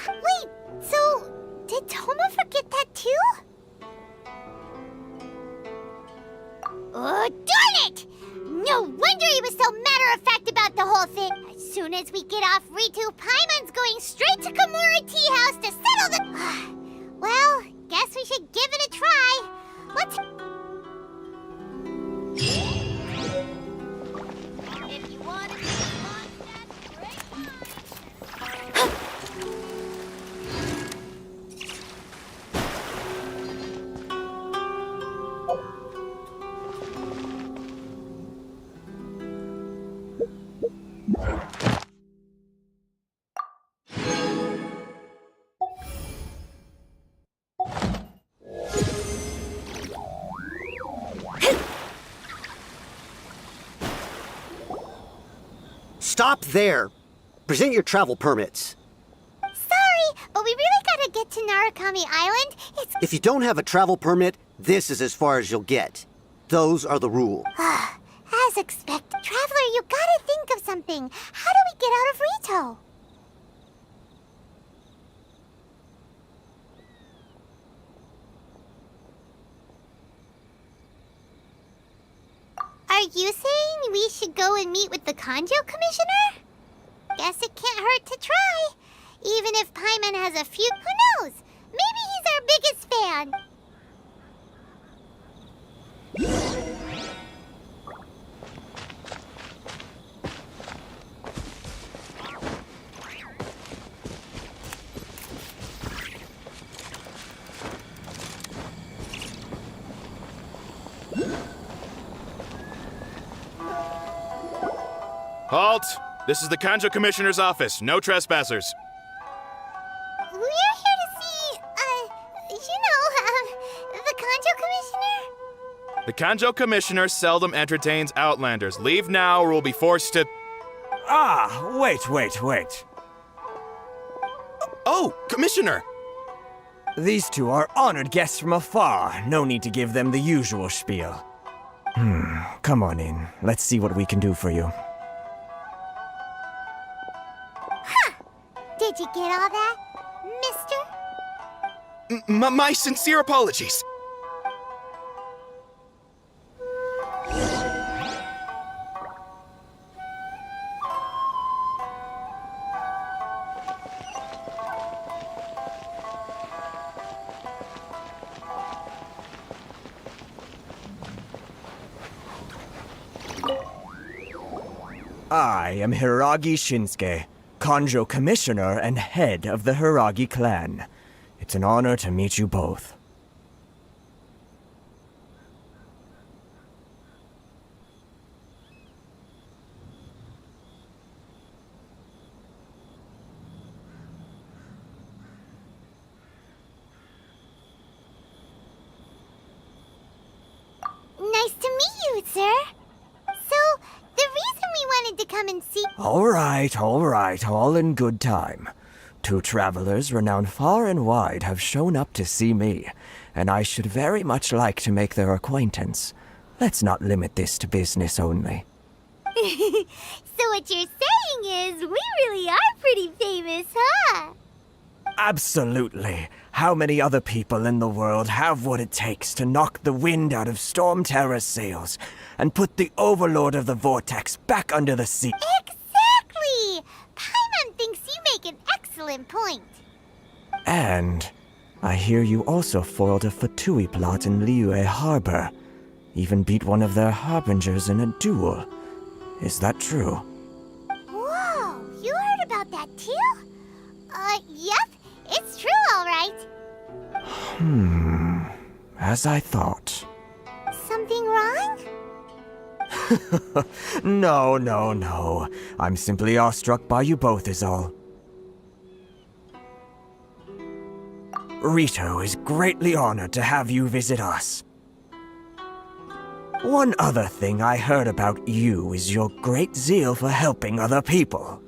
Wait, so did Toma forget that too? Oh, darn it! No wonder he was so matter-of-fact about the whole thing. As soon as we get off Ritu, Paimon's going straight to Komori Tea House to settle the... Well, guess we should give it a try. Let's... If you want to be Mondstadt, great minds. Stop there! Present your travel permits. Sorry, but we really gotta get to Narukami Island. If you don't have a travel permit, this is as far as you'll get. Those are the rules. As expected. Traveler, you gotta think of something. How do we get out of Rito? Are you saying we should go and meet with the Kanjo Commissioner? Guess it can't hurt to try. Even if Paimon has a few... Who knows? Maybe he's our biggest fan. Halt! This is the Kanjo Commissioner's office. No trespassers. We're here to see, the Kanjo Commissioner? The Kanjo Commissioner seldom entertains Outlanders. Leave now or we'll be forced to... Wait. Oh, Commissioner! These two are honored guests from afar. No need to give them the usual spiel. Come on in. Let's see what we can do for you. Did you get all that, mister? My sincere apologies. I am Hiragi Shinsuke, Kanjo Commissioner and head of the Hiragi clan. It's an honor to meet you both. Nice to meet you, sir. So, the reason we wanted to come and see... All right, all in good time. 2 travelers renowned far and wide have shown up to see me, and I should very much like to make their acquaintance. Let's not limit this to business only. So what you're saying is, we really are pretty famous, huh? Absolutely. How many other people in the world have what it takes to knock the wind out of Storm Terror's sails and put the Overlord of the Vortex back under the sea? Exactly! Paimon thinks you make an excellent point. And I hear you also foiled a Fatui plot in Liyue Harbor. Even beat one of their harbingers in a duel. Is that true? Whoa, you heard about that too? Yep, it's true, all right. As I thought. Something wrong? No. I'm simply awestruck by you both is all. Rito is greatly honored to have you visit us. One other thing I heard about you is your great zeal for helping other people.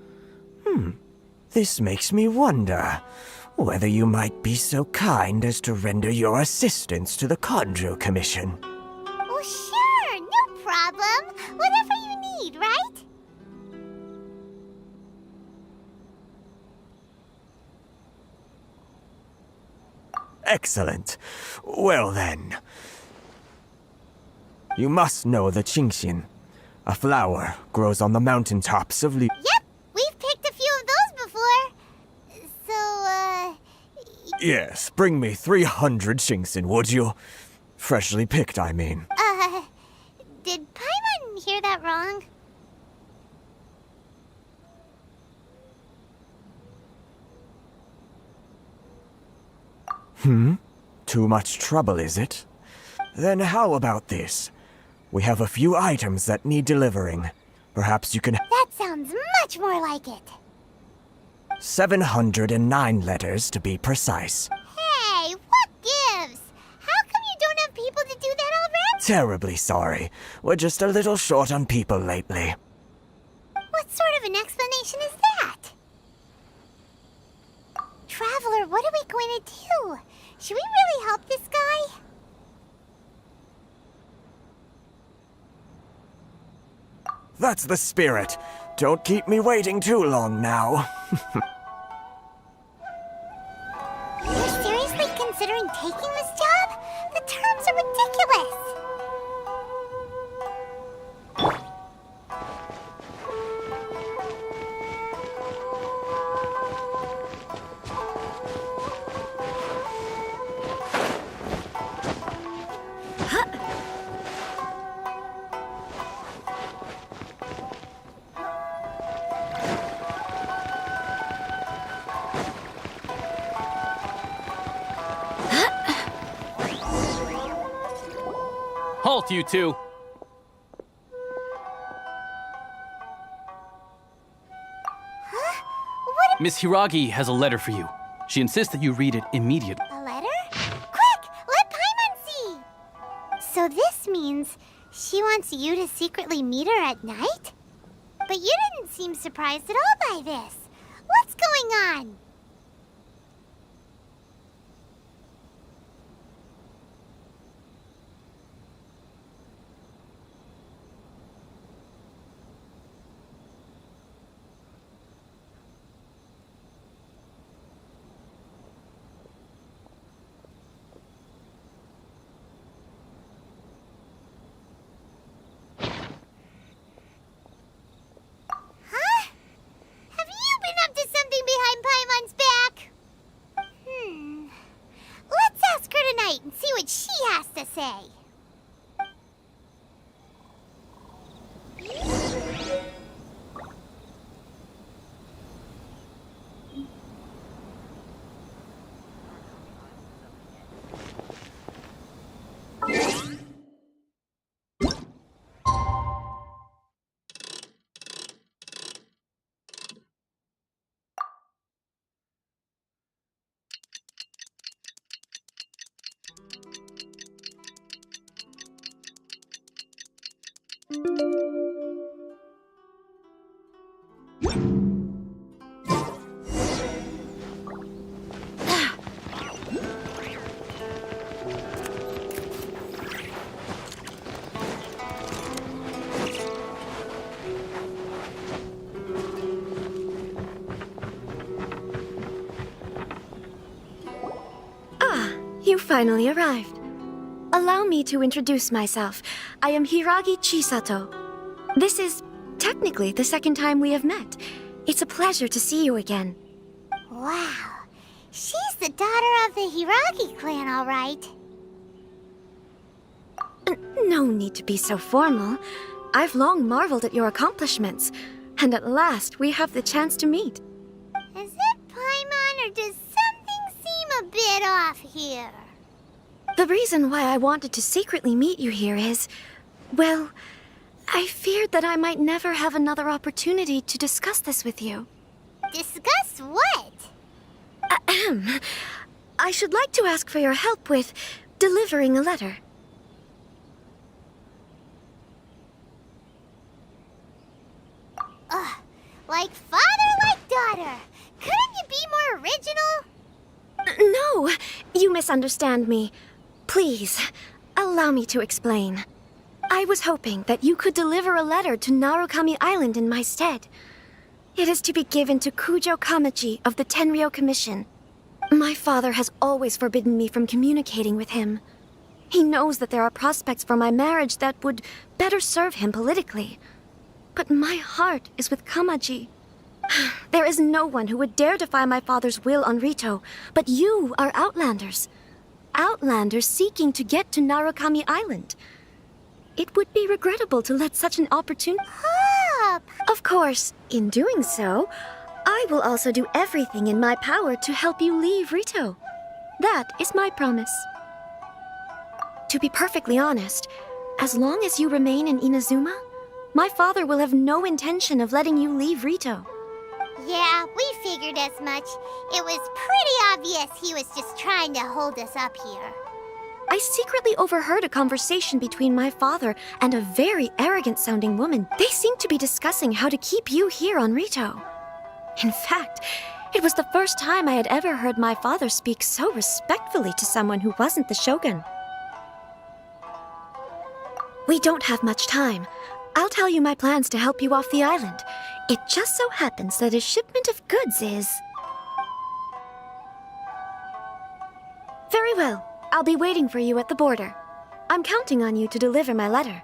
This makes me wonder whether you might be so kind as to render your assistance to the Kanjo Commission. Oh, sure, no problem. Whatever you need, right? Excellent. Well then. You must know the Qingxin. A flower grows on the mountaintops of Li... Yep, we've picked a few of those before. So, Yes, bring me 300 Qingxin, would you? Freshly picked, I mean. Did Paimon hear that wrong? Too much trouble, is it? Then how about this? We have a few items that need delivering. Perhaps you can... That sounds much more like it. 709 letters to be precise. Hey, what gives? How come you don't have people to do that already? Terribly sorry. We're just a little short on people lately. What sort of an explanation is that? Traveler, what are we going to do? Should we really help this guy? That's the spirit. Don't keep me waiting too long now. You're seriously considering taking this job? The terms are ridiculous. Halt, you two! Miss Hiragi has a letter for you. She insists that you read it immediately. A letter? Quick! Let Paimon see! So this means she wants you to secretly meet her at night? But you didn't seem surprised at all by this. What's going on? what she has to say. You finally arrived. Allow me to introduce myself. I am Hiragi Chisato. This is technically the second time we have met. It's a pleasure to see you again. Wow. She's the daughter of the Hiragi clan, all right. No need to be so formal. I've long marveled at your accomplishments, and at last we have the chance to meet. Is it Paimon, or does something seem a bit off here? The reason why I wanted to secretly meet you here is, well, I feared that I might never have another opportunity to discuss this with you. Discuss what? Ahem. I should like to ask for your help with delivering a letter. Like father, like daughter. Couldn't you be more original? No, you misunderstand me. Please, allow me to explain. I was hoping that you could deliver a letter to Narukami Island in my stead. It is to be given to Kujo Kamachi of the Tenryou Commission. My father has always forbidden me from communicating with him. He knows that there are prospects for my marriage that would better serve him politically. But my heart is with Kamaji. There is no one who would dare defy my father's will on Rito, but you are Outlanders. Outlanders seeking to get to Narukami Island. It would be regrettable to let such an opportunity... Of course, in doing so, I will also do everything in my power to help you leave Rito. That is my promise. To be perfectly honest, as long as you remain in Inazuma, my father will have no intention of letting you leave Rito. Yeah, we figured as much. It was pretty obvious he was just trying to hold us up here. I secretly overheard a conversation between my father and a very arrogant-sounding woman. They seemed to be discussing how to keep you here on Rito. In fact, it was the first time I had ever heard my father speak so respectfully to someone who wasn't the shogun. We don't have much time. I'll tell you my plans to help you off the island. It just so happens that a shipment of goods is... Very well. I'll be waiting for you at the border. I'm counting on you to deliver my letter.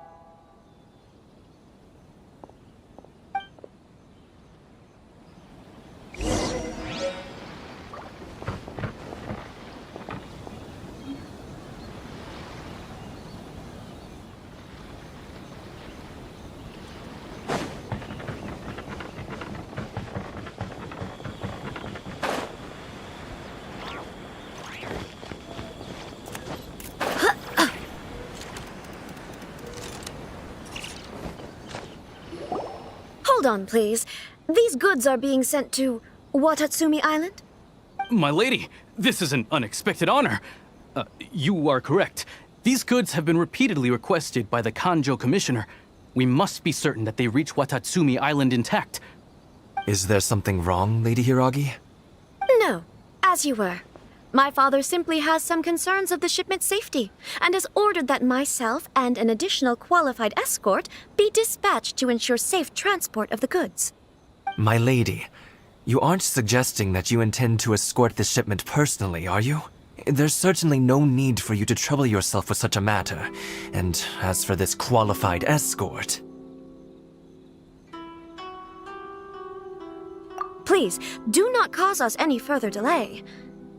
Hold on, please. These goods are being sent to Watatsumi Island? My lady, this is an unexpected honor. You are correct. These goods have been repeatedly requested by the Kanjo Commissioner. We must be certain that they reach Watatsumi Island intact. Is there something wrong, Lady Hiragi? No, as you were. My father simply has some concerns of the shipment's safety, and has ordered that myself and an additional qualified escort be dispatched to ensure safe transport of the goods. My lady, you aren't suggesting that you intend to escort the shipment personally, are you? There's certainly no need for you to trouble yourself with such a matter. And as for this qualified escort... Please, do not cause us any further delay.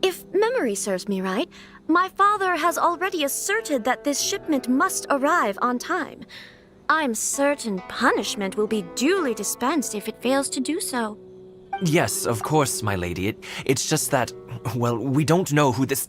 If memory serves me right, My father has already asserted that this shipment must arrive on time. I'm certain punishment will be duly dispensed if it fails to do so. Yes, of course, my lady. It's just that, well, we don't know who this...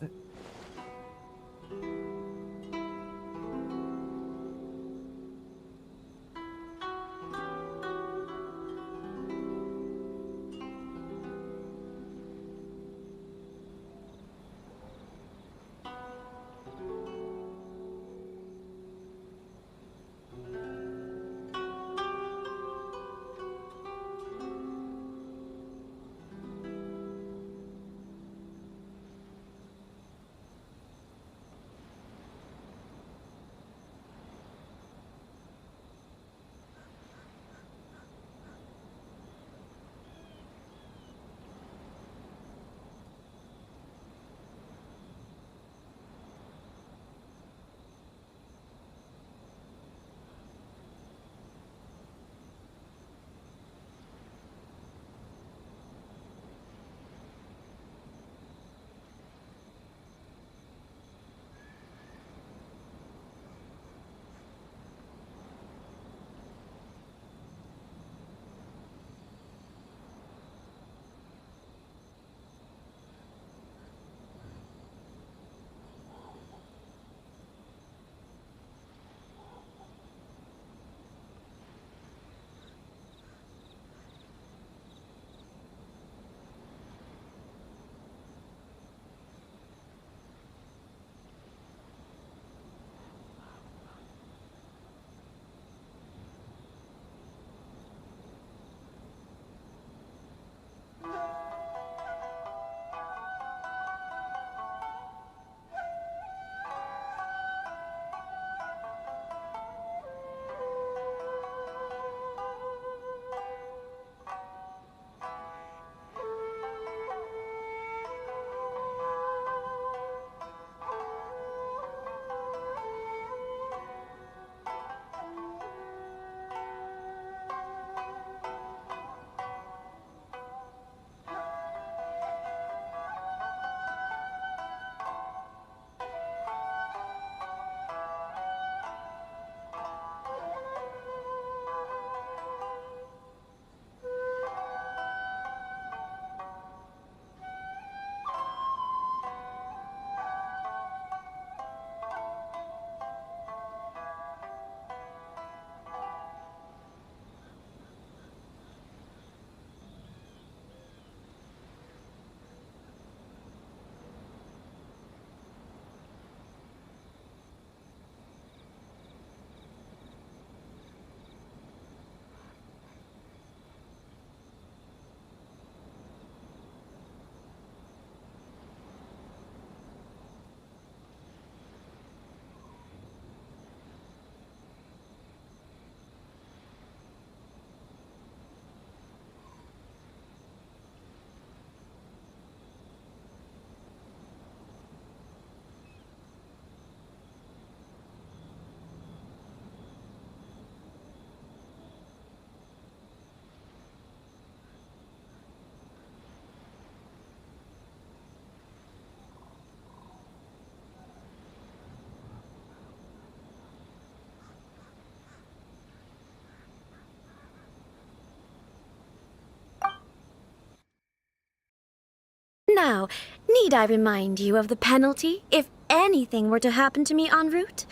Now, need I remind you of the penalty if anything were to happen to me en route?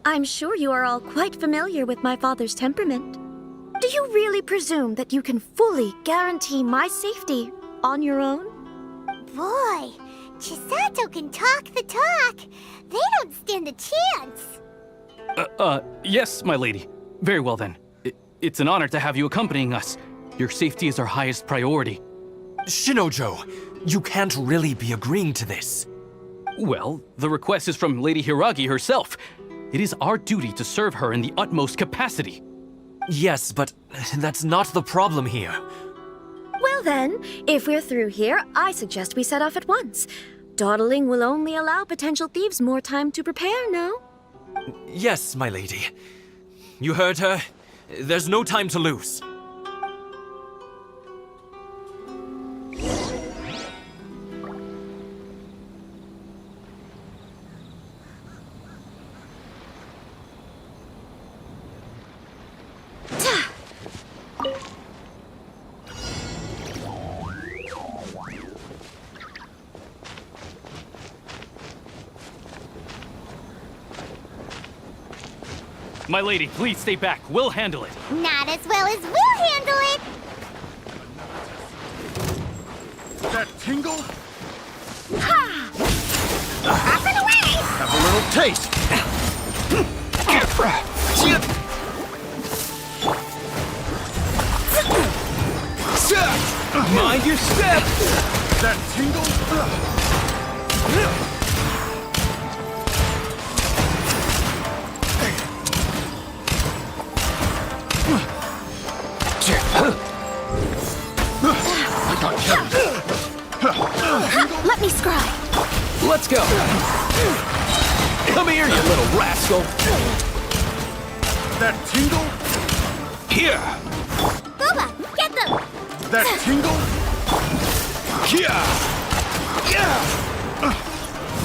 I'm sure you are all quite familiar with my father's temperament. Do you really presume that you can fully guarantee my safety on your own? Boy, Chisato can talk the talk. They don't stand a chance. Yes, my lady. Very well then. It's an honor to have you accompanying us. Your safety is our highest priority. Shinojo, you can't really be agreeing to this. Well, the request is from Lady Hiragi herself. It is our duty to serve her in the utmost capacity. Yes, but that's not the problem here. Well then, if we're through here, I suggest we set off at once. Dawdling will only allow potential thieves more time to prepare, no? Yes, my lady. You heard her. There's no time to lose. My lady, please stay back. We'll handle it. Not as well as we'll handle it. That tingle? Off and away! Have a little taste. Mind your step! That tingle? Let me scry. Let's go! Come here, you little rascal! That tingle? Here! Booba, get them! That tingle? Here!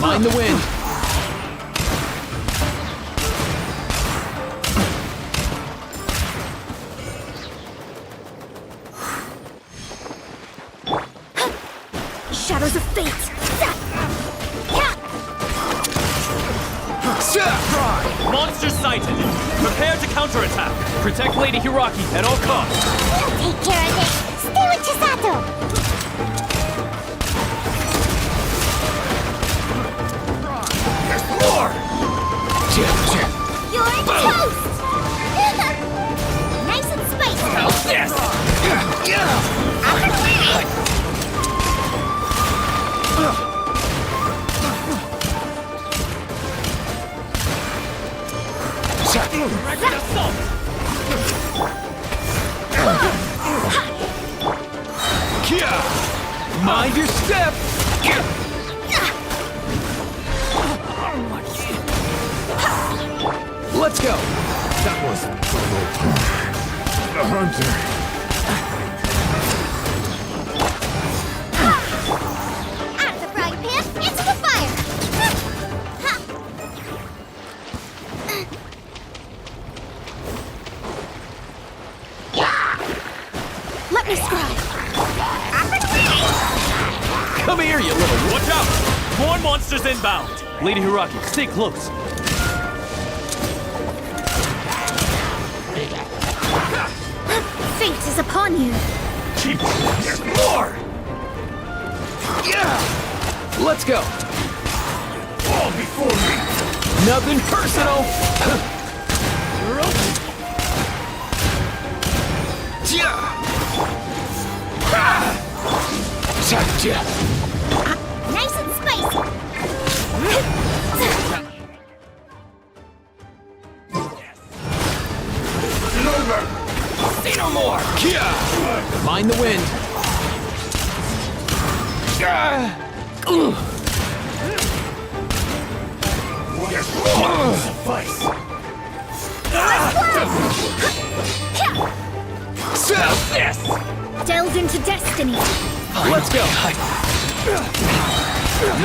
Mind the wind! Shadows of fate. Monster sighted! Prepare to counterattack! Protect Lady Hiraki at all costs! We'll take care of it. Stay with Chisato. More! You're toast! Nice and spicy. How's this? Off and away! Rapid assault! Mind your step! Let's go! That wasn't the hunter. Out of the frying pan, into the fire! Let me scry. Off and away! Come here, you little... Watch out! More monsters inbound! Lady Hiraki, stay close. Fate is upon you. There's more! Let's go! All before me. Nothing personal! Nice and spicy. Say no more! Mind the wind! Suffice. This! Delve into destiny. Let's go!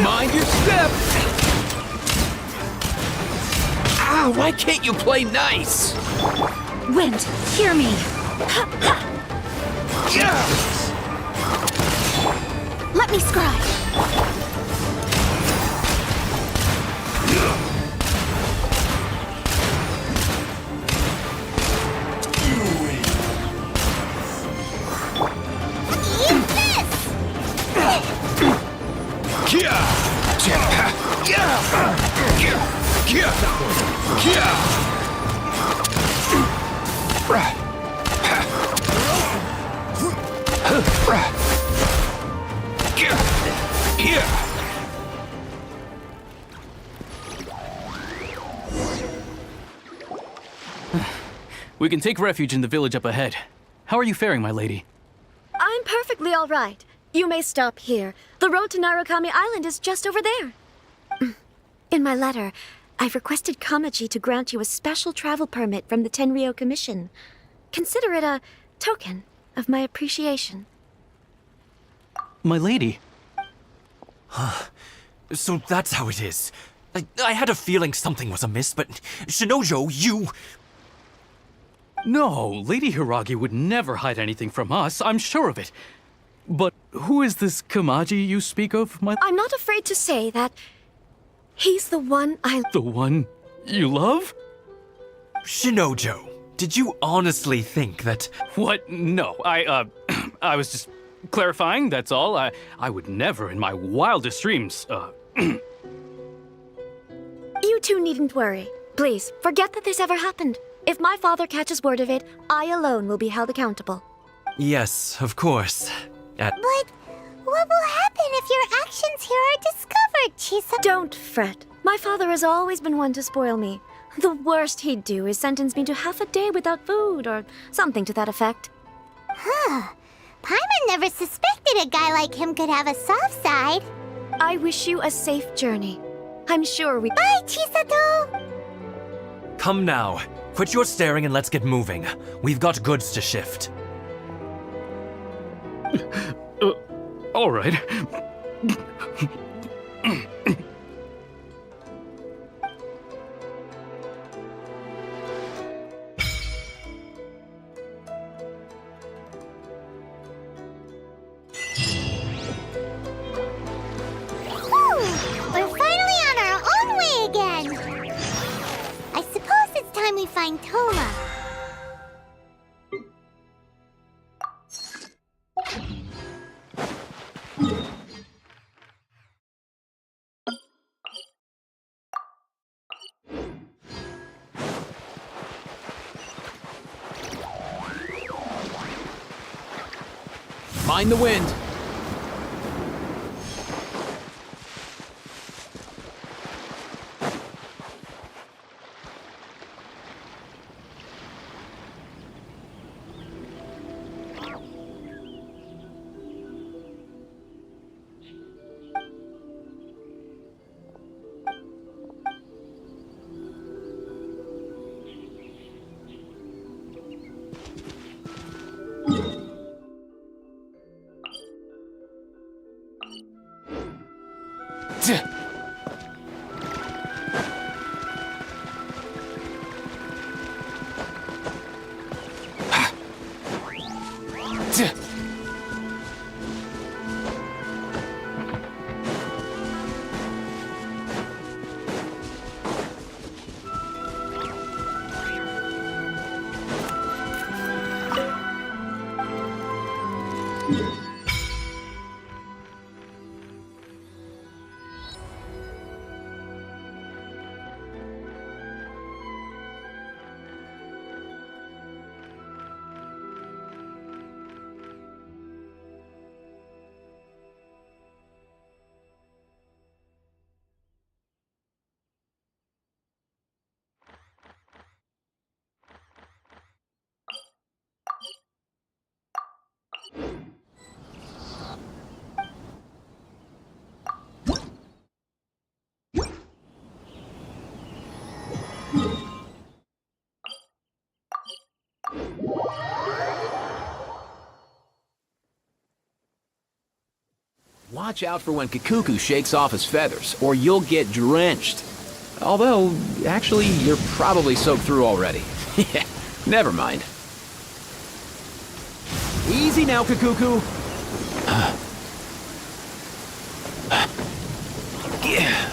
Mind your step! Ah, why can't you play nice? Wind, hear me. Let me scry. Eat this! We can take refuge in the village up ahead. How are you faring, my lady? I'm perfectly all right. You may stop here. The road to Narukami Island is just over there. In my letter, I've requested Kamaji to grant you a special travel permit from the Tenryou Commission. Consider it a token of my appreciation. My lady. So that's how it is. I had a feeling something was amiss, but Shinojo, you... No, Lady Hiragi would never hide anything from us, I'm sure of it. But who is this Kamaji you speak of, my... I'm not afraid to say that he's the one I... The one you love? Shinojo, did you honestly think that... What? No, I was just clarifying, that's all. I would never in my wildest dreams, You two needn't worry. Please, forget that this ever happened. If my father catches word of it, I alone will be held accountable. Yes, of course. But what will happen if your actions here are discovered, Chisa? Don't fret. My father has always been one to spoil me. The worst he'd do is sentence me to half a day without food, or something to that effect. Huh. Paimon never suspected a guy like him could have a soft side. I wish you a safe journey. I'm sure we— Bye, Chisato! Come now. Quit your staring and let's get moving. We've got goods to shift. all right. We're finally on our own way again! I suppose it's time we find Toma. Mind the wind. Watch out for when Kikuku shakes off his feathers, or you'll get drenched. Although, actually, you're probably soaked through already. Yeah, never mind. Easy now, Kikuku. Yeah.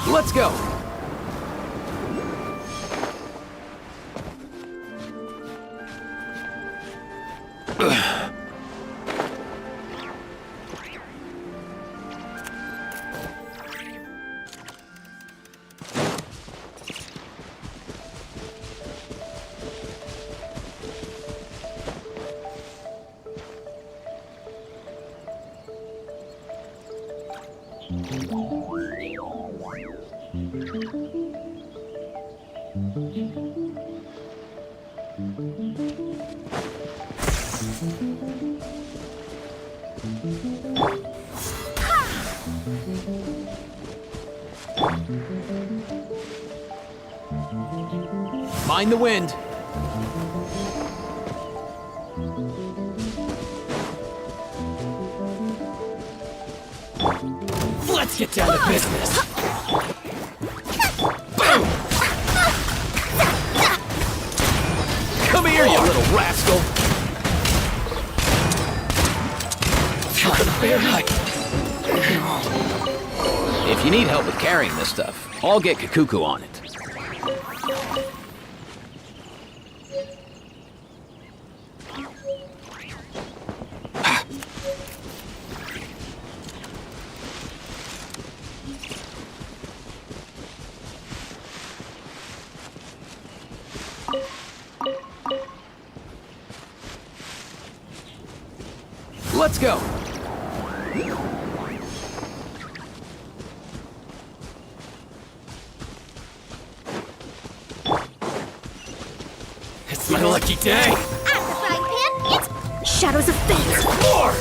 Let's go. Mind the wind. Let's get down to business. Boom! Come here, you little rascal. Feel the bear hug. If you need help with carrying this stuff, I'll get Kikuku on it. Let's go. It's my lucky day. I'm the frying pan. It's Shadows of fate. More!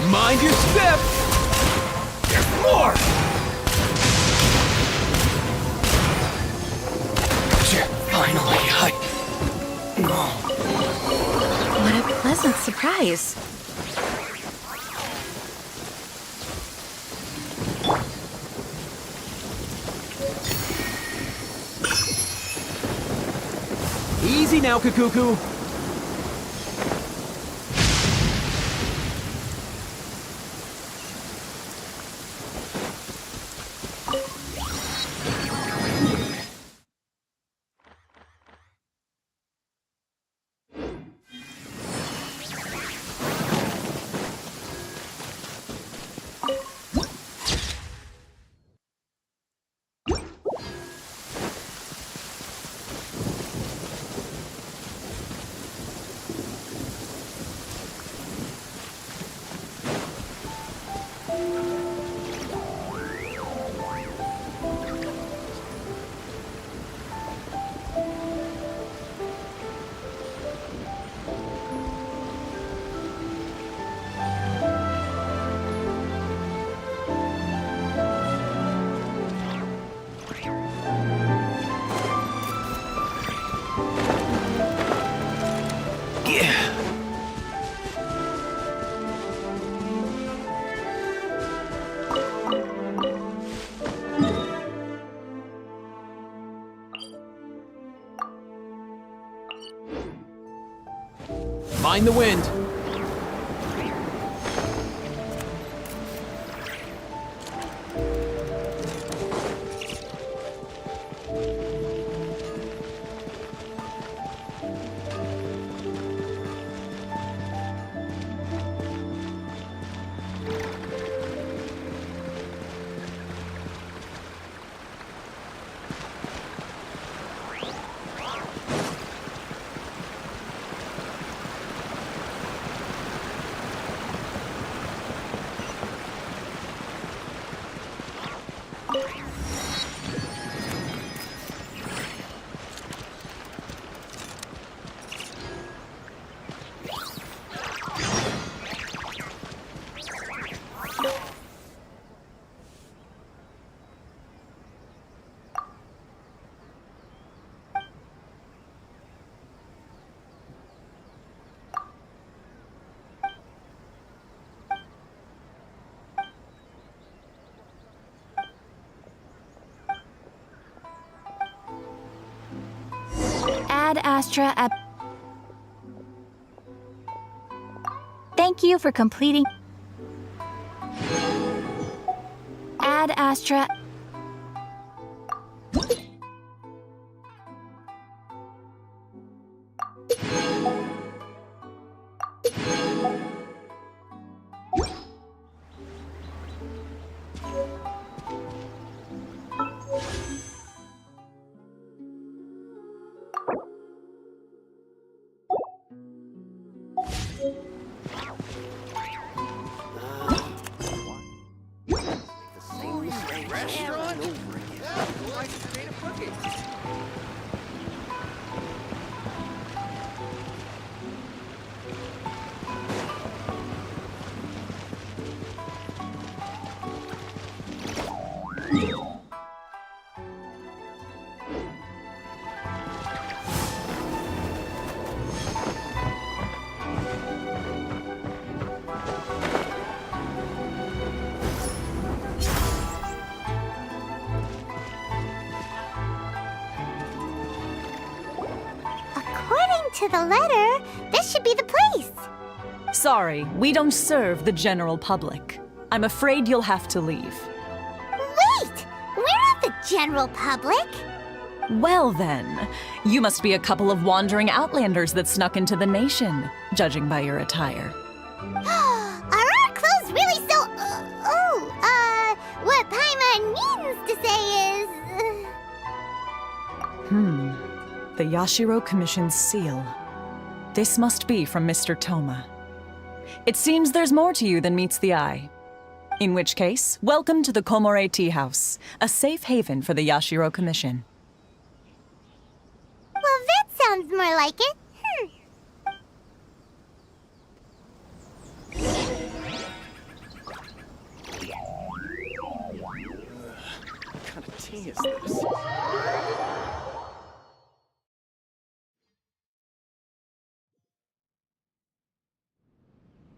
Mind your step. There's more! Finally, What a pleasant surprise. Easy now, Kikuku. Mind the wind. Ad Astra Ep. Thank you for completing. Ad Astra. According to the letter, this should be the place. Sorry, we don't serve the general public. I'm afraid you'll have to leave. Wait! We're not the general public. Well then, you must be a couple of wandering outlanders that snuck into the nation, judging by your attire. Are our clothes really so... what Paimon means to say is... The Yashiro Commission's seal. This must be from Mr. Toma. It seems there's more to you than meets the eye. In which case, welcome to the Komore Tea House, a safe haven for the Yashiro Commission. Well, that sounds more like it. What kind of tea is this?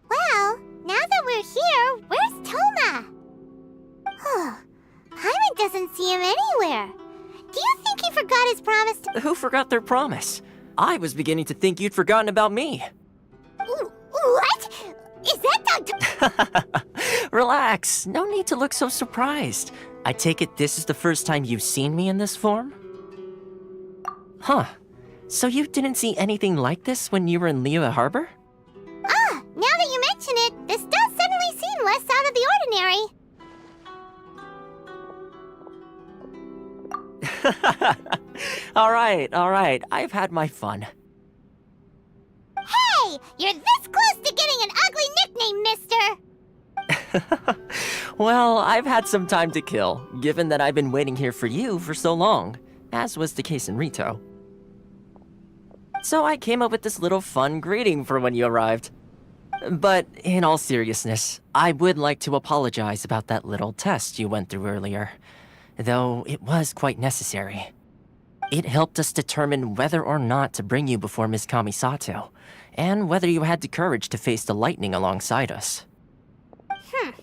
Well, now that we're here, where's Toma? Paimon doesn't see him anywhere. Do you think he forgot his promise to... Who forgot their promise? I was beginning to think you'd forgotten about me. What? Is that Dr... Relax. No need to look so surprised. I take it this is the first time you've seen me in this form? Huh. So you didn't see anything like this when you were in Liyue Harbor? Now that you mention it, this does suddenly seem less out of the ordinary. All right. I've had my fun. Hey! You're this close to getting an ugly nickname, mister! Well, I've had some time to kill, given that I've been waiting here for you for so long, as was the case in Rito. So I came up with this little fun greeting for when you arrived. But in all seriousness, I would like to apologize about that little test you went through earlier, though it was quite necessary. It helped us determine whether or not to bring you before Miss Kamisato, and whether you had the courage to face the lightning alongside us. Don't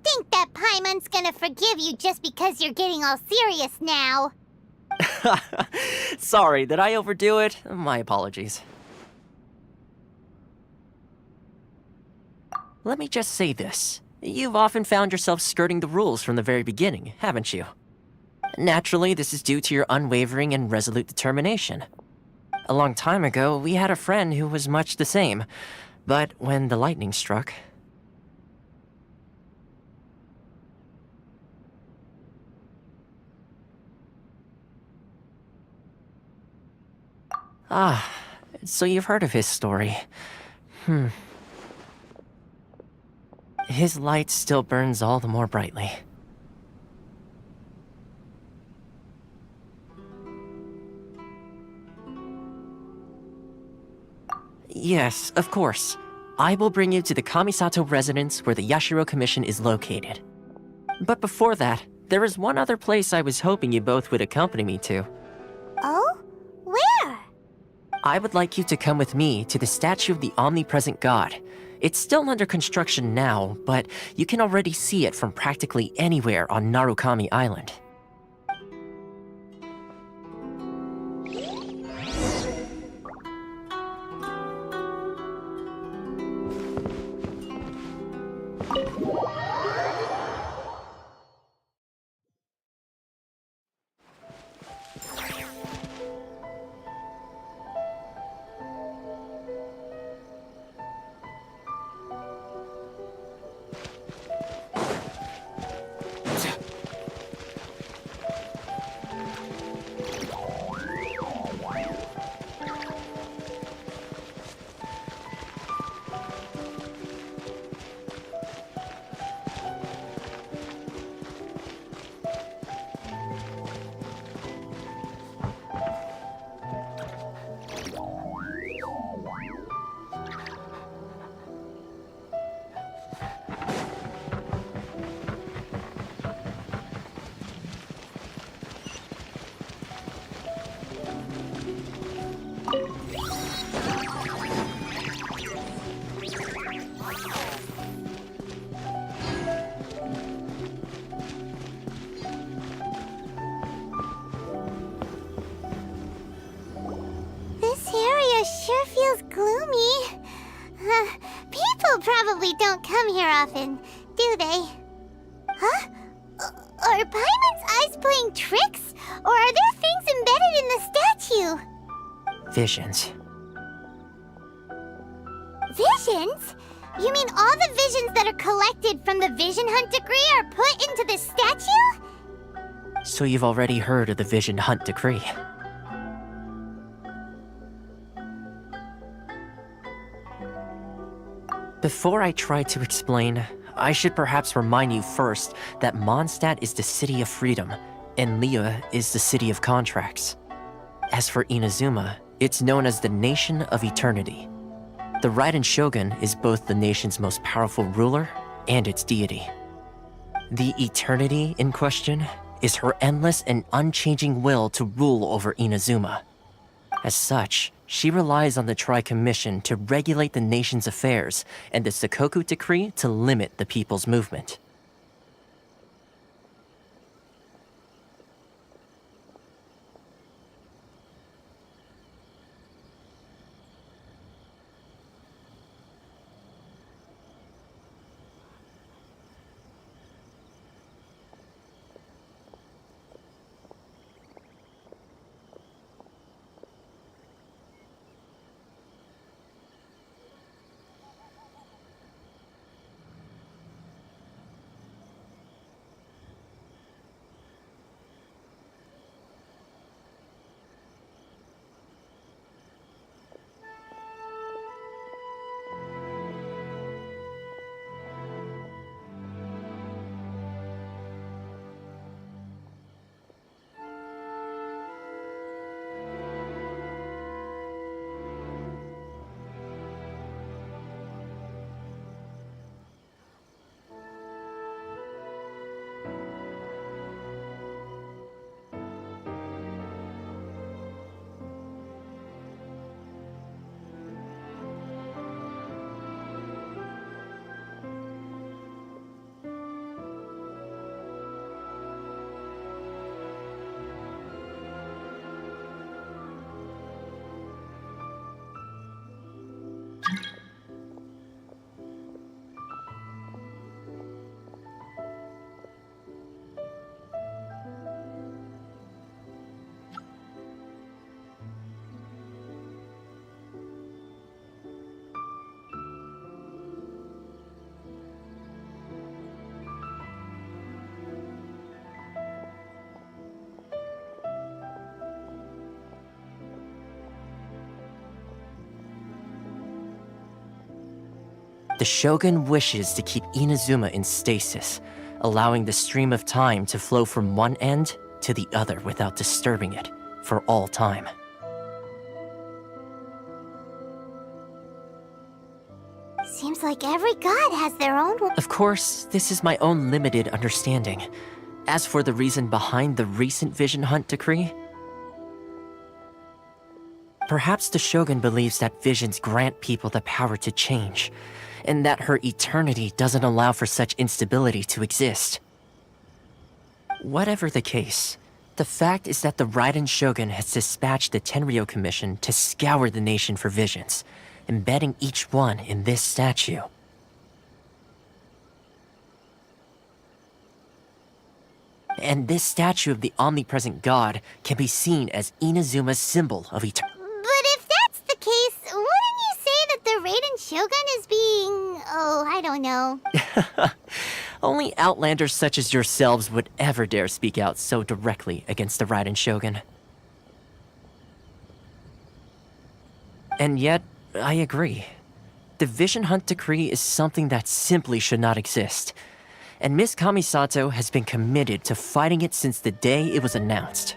think that Paimon's gonna forgive you just because you're getting all serious now. Sorry, did I overdo it? My apologies. Let me just say this. You've often found yourself skirting the rules from the very beginning, haven't you? Naturally, this is due to your unwavering and resolute determination. A long time ago, we had a friend who was much the same, but when the lightning struck... So you've heard of his story. His light still burns all the more brightly. Yes, of course. I will bring you to the Kamisato residence where the Yashiro Commission is located. But before that, there is one other place I was hoping you both would accompany me to. Oh? Where? I would like you to come with me to the statue of the omnipresent god. It's still under construction now, but you can already see it from practically anywhere on Narukami Island. don't come here often, do they? Huh? Are Paimon's eyes playing tricks? Or are there things embedded in the statue? Visions. Visions? You mean all the visions that are collected from the Vision Hunt decree are put into the statue? So you've already heard of the Vision Hunt decree. Before I try to explain, I should perhaps remind you first that Mondstadt is the city of freedom, and Liyue is the city of contracts. As for Inazuma, it's known as the Nation of Eternity. The Raiden Shogun is both the nation's most powerful ruler and its deity. The Eternity in question is her endless and unchanging will to rule over Inazuma. As such, she relies on the Tri-Commission to regulate the nation's affairs and the Sakoku Decree to limit the people's movement. The Shogun wishes to keep Inazuma in stasis, allowing the stream of time to flow from one end to the other without disturbing it for all time. Seems like every god has their own... Of course, this is my own limited understanding. As for the reason behind the recent Vision Hunt decree, perhaps the Shogun believes that visions grant people the power to change, and that her eternity doesn't allow for such instability to exist. Whatever the case, the fact is that the Raiden Shogun has dispatched the Tenryo Commission to scour the nation for visions, embedding each one in this statue. And this statue of the omnipresent god can be seen as Inazuma's symbol of eternity. But if that's the case, wouldn't you say that the Raiden Shogun is being... oh, I don't know. Only Outlanders such as yourselves would ever dare speak out so directly against the Raiden Shogun. And yet, I agree. The Vision Hunt decree is something that simply should not exist. And Miss Kamisato has been committed to fighting it since the day it was announced.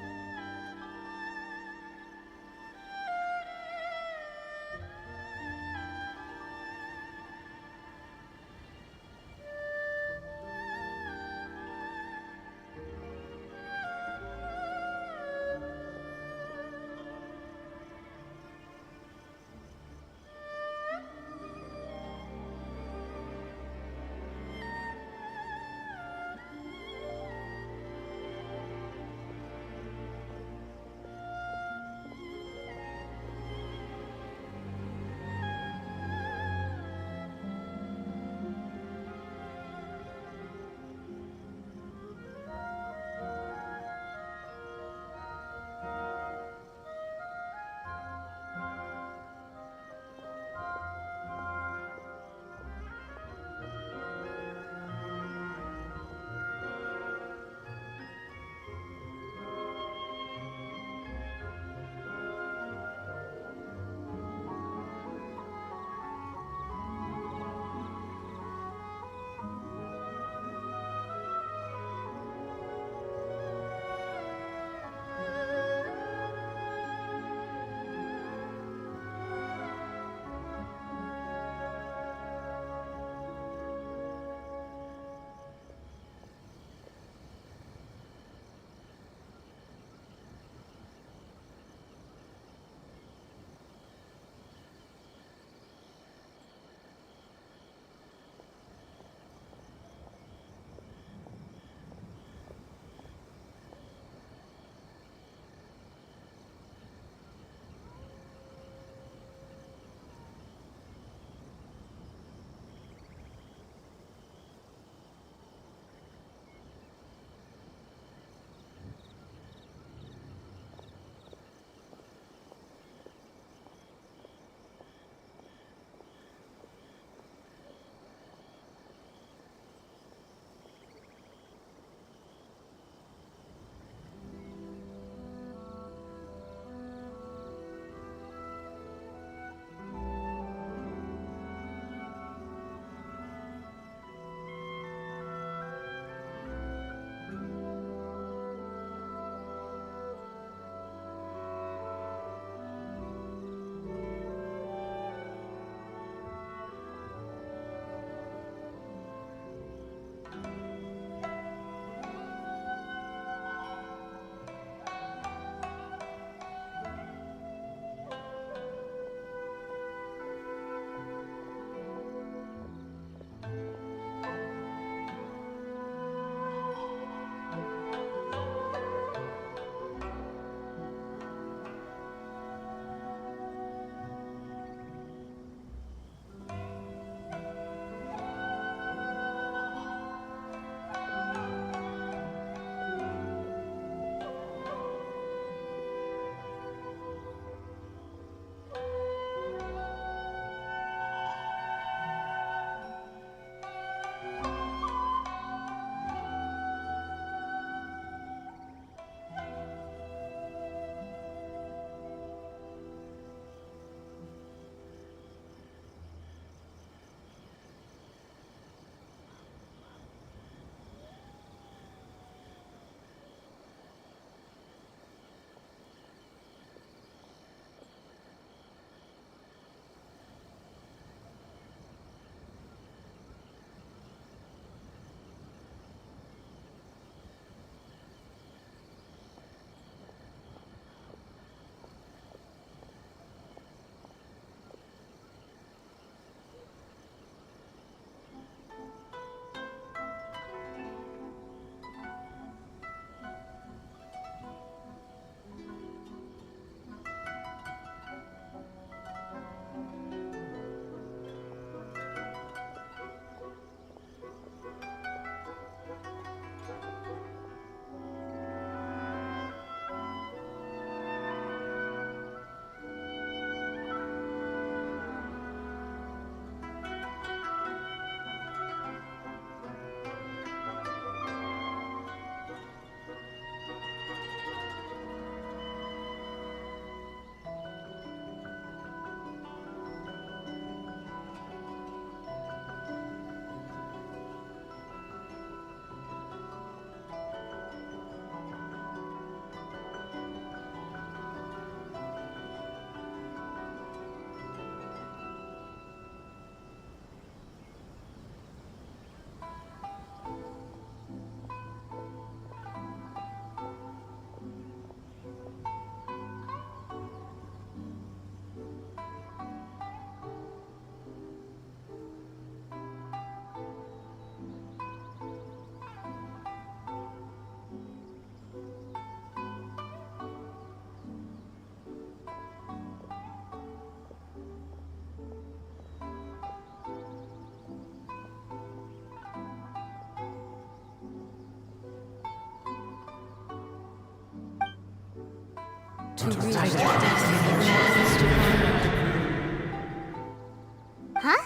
Huh?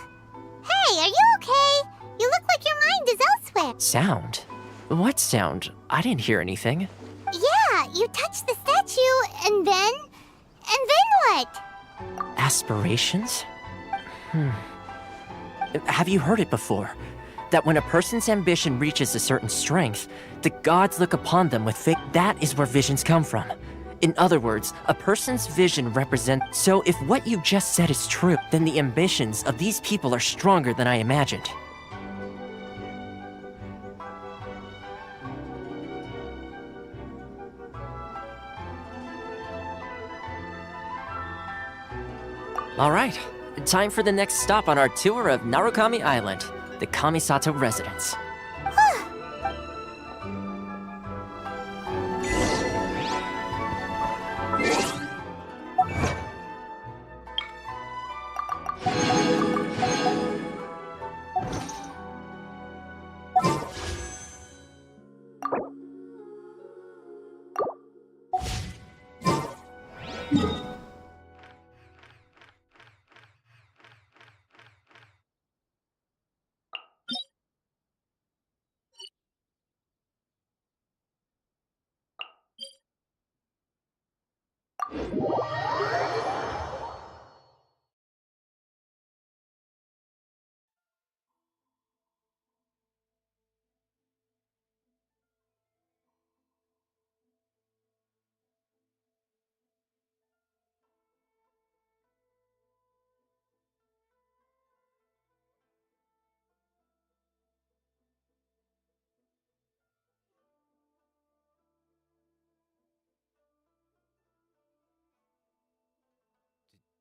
Hey, are you okay? You look like your mind is elsewhere. Sound? What sound? I didn't hear anything. Yeah, you touched the statue, and then what? Aspirations? Have you heard it before? That when a person's ambition reaches a certain strength, the gods look upon them with faith. That is where visions come from. In other words, a person's vision represents. So if what you just said is true, then the ambitions of these people are stronger than I imagined. All right, time for the next stop on our tour of Narukami Island, the Kamisato residence.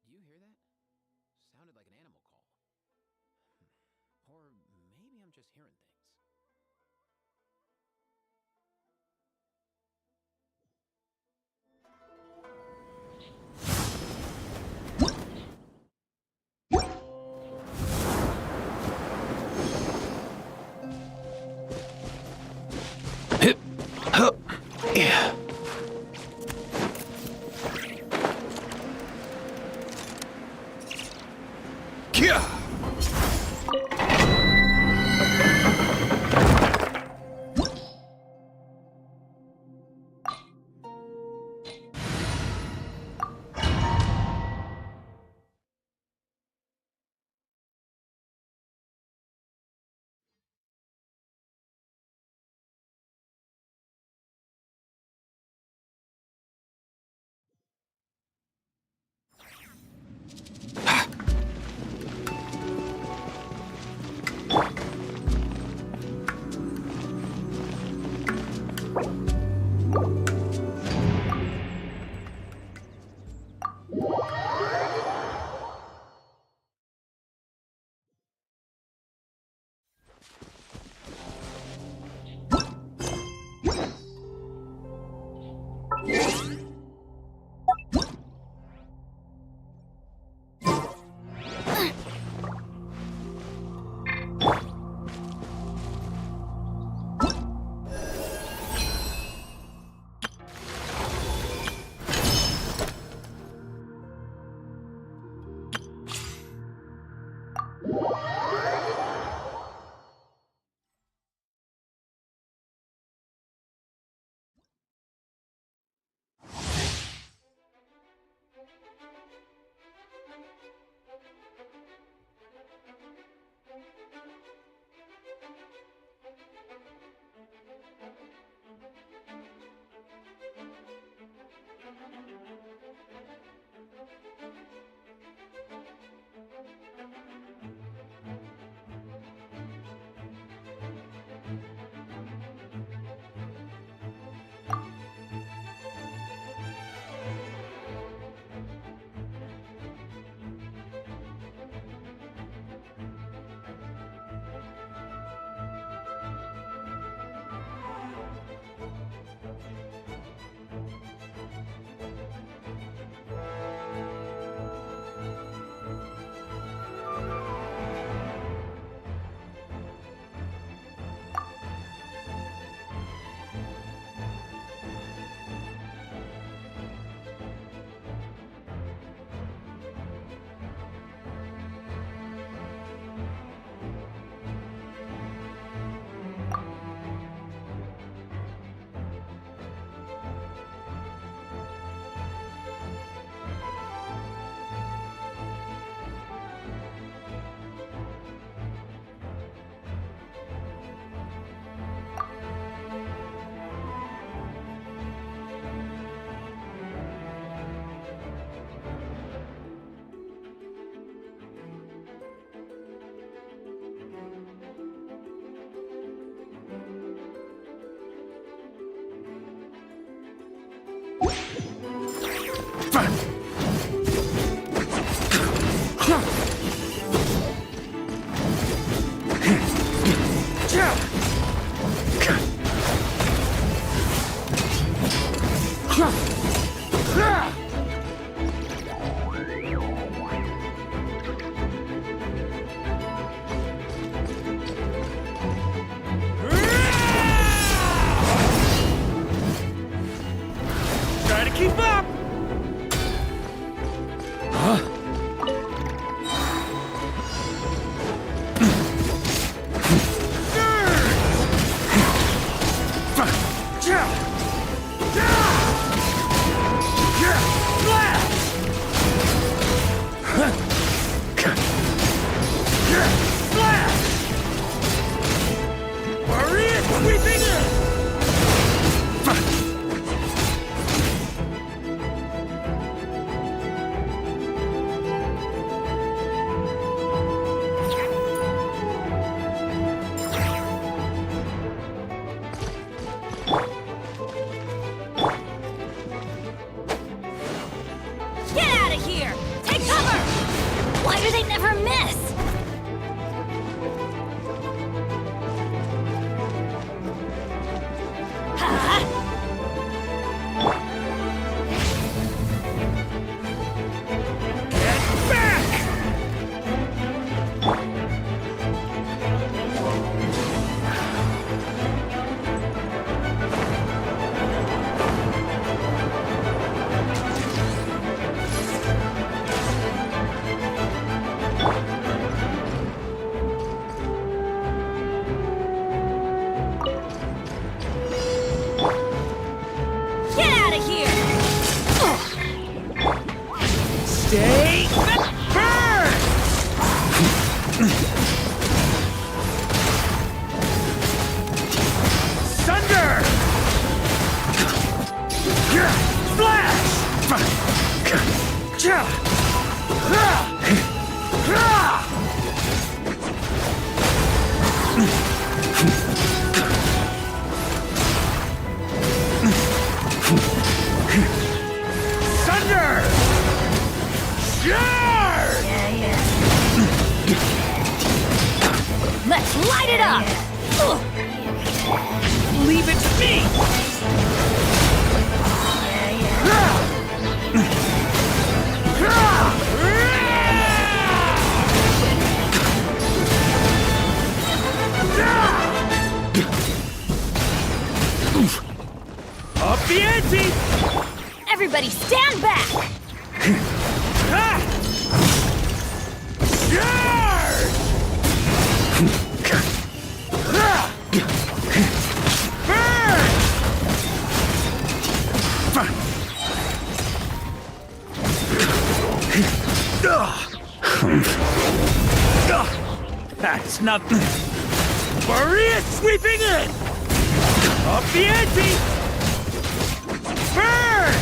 Do you hear that? Sounded like an animal call. Or maybe I'm just hearing things. Yeah. Try to keep up! Get out of here! Take cover! Why do they never miss? Get out of here! Stay burn! Sunder! Sunder! Let's light it up! Leave it to me! Up the ante! Everybody stand back! That's nothing. Maria sweeping in! Up the ante! Burn!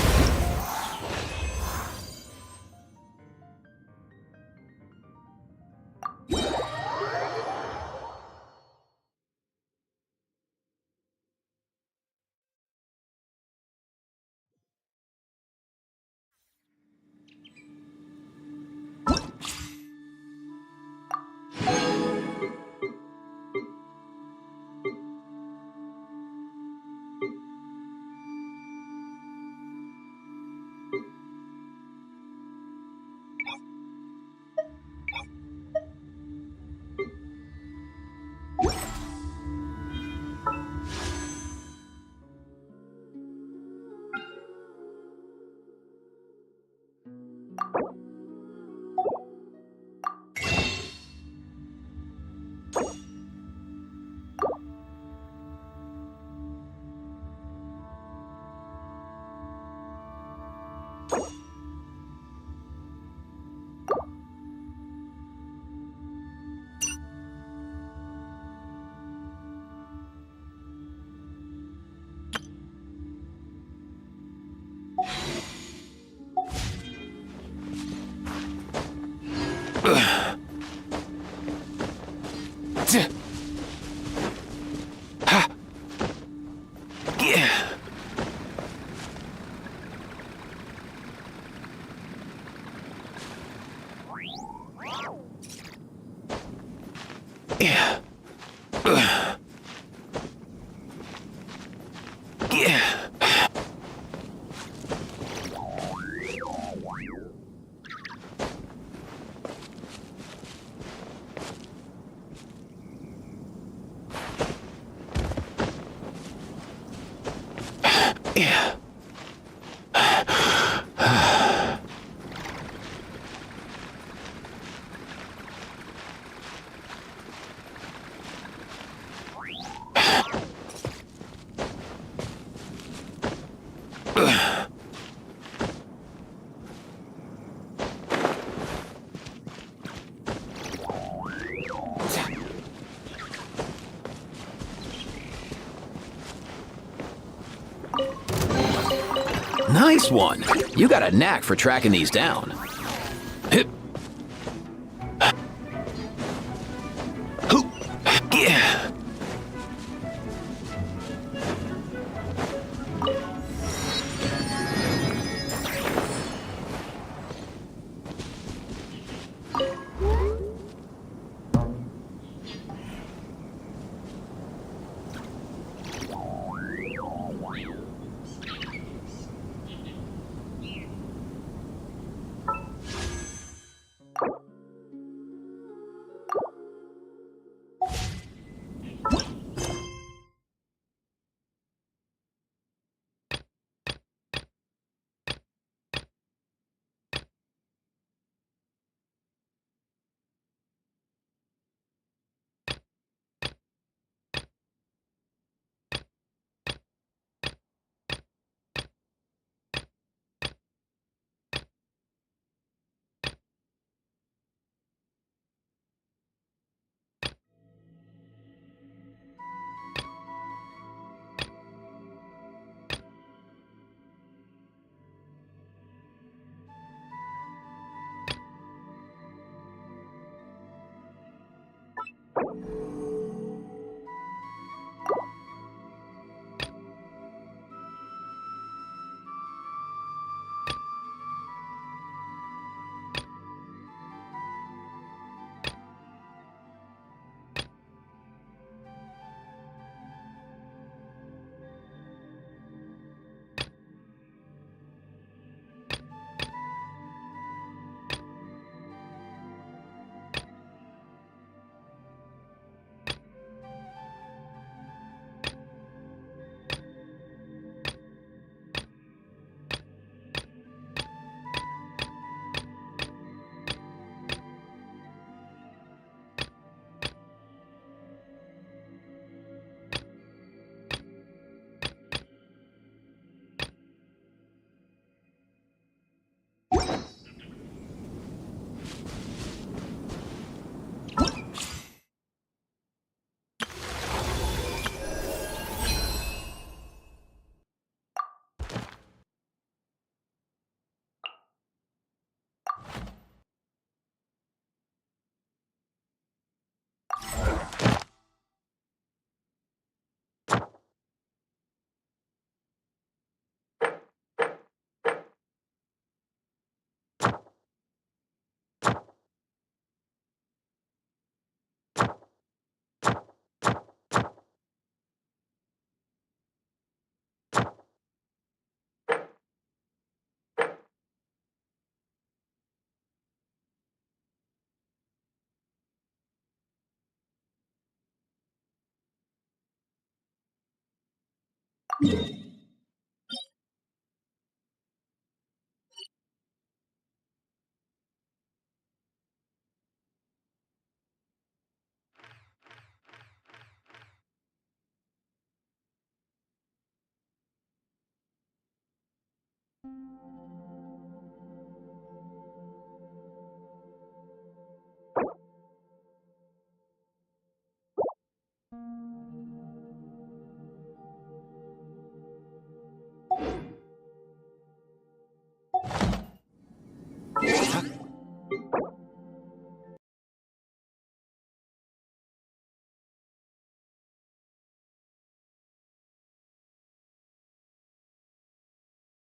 Nice one. You got a knack for tracking these down. Hip. Hoop. Yeah.